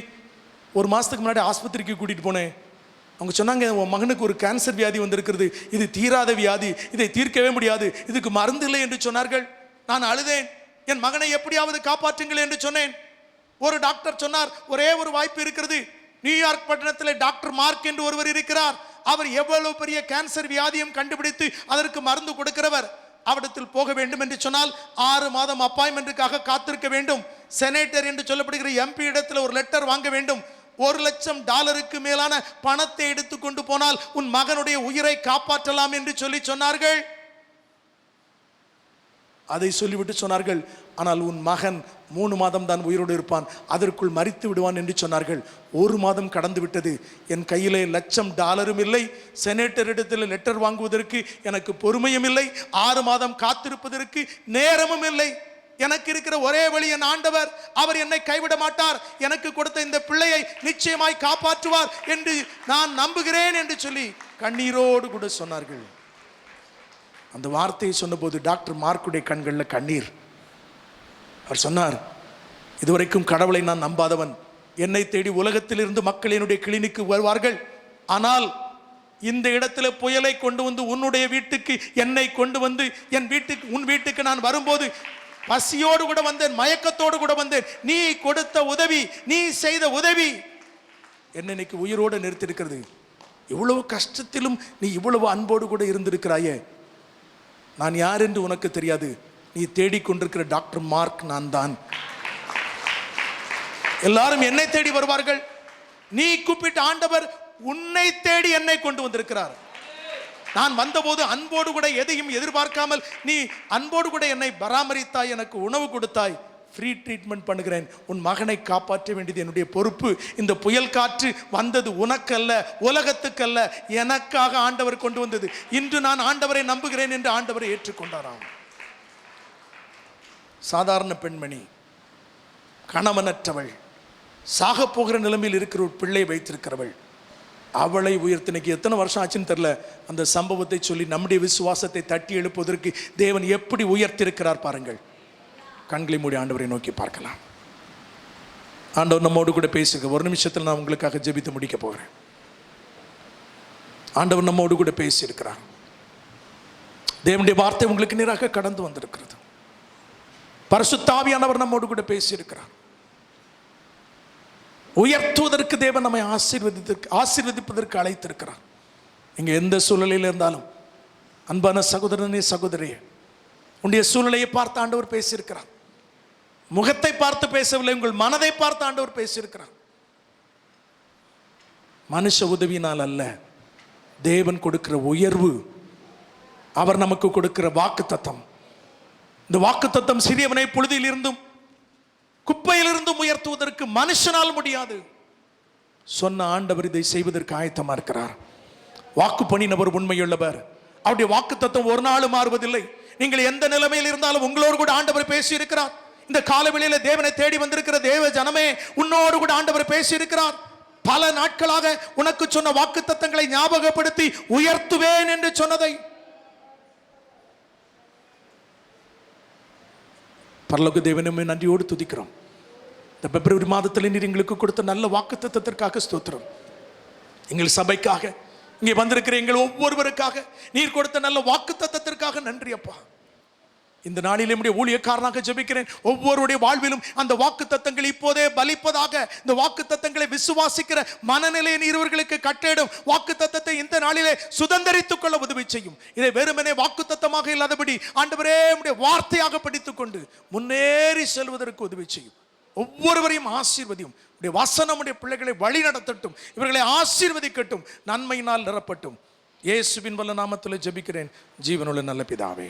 1 மாதத்துக்கு முன்னாடி ஆஸ்பத்திரிக்கு கூட்டிகிட்டு போனேன். அவங்க சொன்னாங்க, உன் மகனுக்கு ஒரு கேன்சர் வியாதி வந்திருக்கிறது, இது தீராத வியாதி, இதை தீர்க்கவே முடியாது, இதுக்கு மருந்து இல்லை என்று சொன்னார்கள். நான் அழுதேன், என் மகனை எப்படியாவது காப்பாற்றுங்கள் என்று சொன்னேன். ஒரு டாக்டர் சொன்னார், ஒரே ஒரு வாய்ப்பு இருக்கிறது, நியூயார்க் பட்டணத்தில் டாக்டர் மார்க் என்று ஒருவர் இருக்கிறார், அவர் எவ்வளவு பெரிய கேன்சர் வியாதியும் கண்டுபிடித்து அதற்கு மருந்து கொடுக்கிறவர், அவரிடத்தில் போக வேண்டும் என்று சொன்னால் 6 மாதம் அப்பாயின்மெண்ட்டுக்காக காத்திருக்க வேண்டும். செனேட்டர் என்று சொல்லப்படுகிற எம்பி இடத்துல ஒரு லெட்டர் வாங்க வேண்டும். $1,00,000 மேலான பணத்தை எடுத்துக்கொண்டு போனால் உன் மகனுடைய உயிரை காப்பாற்றலாம் என்று சொன்னார்கள். அதை சொல்லிவிட்டு சொன்னார்கள், ஆனால் உன் மகன் 3 மாதம் தான் உயிரோடு இருப்பான், அதற்குள் மரித்து விடுவான் என்று சொன்னார்கள். 1 மாதம் கடந்து விட்டது. என் கையிலே $1,00,000 இல்லை, செனேட்டர் இடத்தில் லெட்டர் வாங்குவதற்கு எனக்கு பொறுமையும் இல்லை, 6 மாதம் காத்திருப்பதற்கு நேரமும் இல்லை. எனக்கு இருக்கிற ஒரே வழி என் ஆண்டவர், அவர் என்னை கைவிட மாட்டார், எனக்கு கொடுத்த இந்த பிள்ளையை நிச்சயமாய் காப்பாற்றுவார் என்று நான் நம்புகிறேன் என்று சொல்லி கண்ணீரோடு கூட சொன்னார்கள். அந்த வார்த்தையை சொன்னபோது டாக்டர் மார்க்குடைய கண்களில் கண்ணீர். அவர் சொன்னார், இதுவரைக்கும் கடவுளை நான் நம்பாதவன், என்னை தேடி உலகத்திலிருந்து மக்கள் என்னுடைய கிளினிக்கு வருவார்கள், ஆனால் இந்த இடத்துல புயலை கொண்டு வந்து உன்னுடைய வீட்டுக்கு என்னை கொண்டு வந்து உன் வீட்டுக்கு நான் வரும்போது பசியோடு கூட வந்தேன், மயக்கத்தோடு கூட வந்தேன், நீ கொடுத்த உதவி, நீ செய்த உதவி என்னை இன்னைக்கு உயிரோடு நிறுத்தியிருக்கிறது. இவ்வளவு கஷ்டத்திலும் நீ இவ்வளவு அன்போடு கூட இருந்திருக்கிறாயே, நான் யார் என்று உனக்கு தெரியாது, நீ தேடிக்கொண்டிருக்கிற டாக்டர் மார்க் நான் தான். எல்லாரும் என்னை தேடி வருவார்கள், நீ கூப்பிட்ட ஆண்டவர் உன்னை தேடி என்னை கொண்டு வந்திருக்கிறார். நான் வந்தபோது அன்போடு கூட எதையும் எதிர்பார்க்காமல் நீ அன்போடு கூட என்னை பராமரித்தாய், எனக்கு உணவு கொடுத்தாய், ஃப்ரீ ட்ரீட்மெண்ட் பண்ணுகிறேன், உன் மகனை காப்பாற்ற வேண்டியது என்னுடைய பொறுப்பு. இந்த புயல் காற்று வந்தது உனக்கல்ல, உலகத்துக்கல்ல, எனக்காக ஆண்டவர் கொண்டு வந்தது. இன்று நான் ஆண்டவரை நம்புகிறேன் என்று ஆண்டவரை ஏற்றுக்கொண்டாராம். சாதாரண பெண்மணி, கணவனற்றவள், சாக போகிற நிலைமையில் இருக்கிற ஒரு பிள்ளை வைத்திருக்கிறவள், அவளை உயர்த்தினைக்கு எத்தனை வருஷம் ஆச்சுன்னு தெரியல. அந்த சம்பவத்தை சொல்லி நம்முடைய விசுவாசத்தை தட்டி எழுப்புவதற்கு தேவன் எப்படி உயர்த்திருக்கிறார் பாருங்கள். கண்களை மூடி ஆண்டவரை நோக்கி பார்க்கலாம். ஆண்டவர் நம்மோடு கூட பேசுங்க. ஒரு நிமிஷத்தில் நான் உங்களுக்காக ஜெபித்து முடிக்க போகிறேன். ஆண்டவர் நம்மோடு கூட பேசியிருக்கிறார். தேவனுடைய வார்த்தை உங்களுக்கு நேராக கடந்து வந்திருக்கிறது. பரிசுத்த ஆவியானவர் நம்மோடு கூட பேசியிருக்கிறார். உயர்த்துவதற்கு தேவன் நம்மை ஆசீர்வதிப்பதற்கு அழைத்திருக்கிறார். நீங்கள் எந்த சூழ்நிலையில் இருந்தாலும் அன்பான சகோதரனே சகோதரியே, உன்னுடைய சூழ்நிலையை பார்த்து ஆண்டவர் பேசியிருக்கிறார். முகத்தை பார்த்து பேசவில்லை, உங்கள் மனதை பார்த்து ஆண்டவர் பேசியிருக்கிறார். மனுஷ உதவினால் அல்ல, தேவன் கொடுக்கிற உயர்வு, அவர் நமக்கு கொடுக்கிற வாக்குத்தத்தம். இந்த வாக்குத்தத்தம் சிறியவனை புழுதியில் இருந்தும் குப்பையிலிருந்தும் உயர்த்துவதற்கு மனுஷனால் முடியாது. சொன்ன ஆண்டவர் இதை செய்வதற்கு ஆயத்தமா இருக்கிறார். வாக்கு பண்ணினவர் உண்மையுள்ளவர். அவருடைய வாக்குத்தத்தம் ஒரு நாள் மாறுவதில்லை. நீங்கள் எந்த நிலைமையில் இருந்தாலும் உங்களோடு கூட ஆண்டவர் பேசி இருக்கிறார். இந்த காலவெளியில தேவனை தேடி வந்திருக்கிற தேவ ஜனமே, உன்னோடு கூட ஆண்டவர் பேசி இருக்கிறார். பல நாட்களாக உனக்கு சொன்ன வாக்குத்தத்தங்களை ஞாபகப்படுத்தி உயர்த்துவேன் என்று சொன்னதை பரலோக தேவனுமே நன்றியோடு துதிக்கிறோம். இந்த பிப்ரவரி மாதத்தில் நீர் எங்களுக்கு கொடுத்த நல்ல வாக்குத்தத்தத்திற்காக ஸ்தோத்திரம். எங்கள் சபைக்காக, இங்கே வந்திருக்கிற எங்கள் ஒவ்வொருவருக்காக நீர் கொடுத்த நல்ல வாக்குத்தத்தத்திற்காக நன்றி அப்பா. இந்த நாளில் நம்முடைய ஊழியக்காரனாக ஜெபிக்கிறேன். ஒவ்வொருடைய வாழ்விலும் அந்த வாக்குத்தத்தங்கள் இப்போதே பலிப்பதாக, இந்த வாக்குத்தத்தங்களை விசுவாசிக்கிற மனநிலையை நீர் இவர்களுக்கு கட்டளையிடும். வாக்குத்தத்தத்தை இந்த நாளிலே சுதந்தரித்துக் கொள்ள உதவி செய்யும். இதை வெறுமனே வாக்குத்தத்தமாக இல்லாதபடி ஆண்டவரே உம்முடைய வார்த்தையாக படித்துக் கொண்டு முன்னேறி செல்வதற்கு உதவி செய்யும். ஒவ்வொருவரையும் ஆசீர்வதியும். உடைய வசனம் உடைய பிள்ளைகளை வழி நடத்தட்டும். இவர்களை ஆசீர்வதிக்கட்டும். நன்மையினால் நிரப்பட்டும். இயேசுவின் வல்ல நாமத்தில் ஜெபிக்கிறேன் ஜீவனுள்ள நல்ல பிதாவே.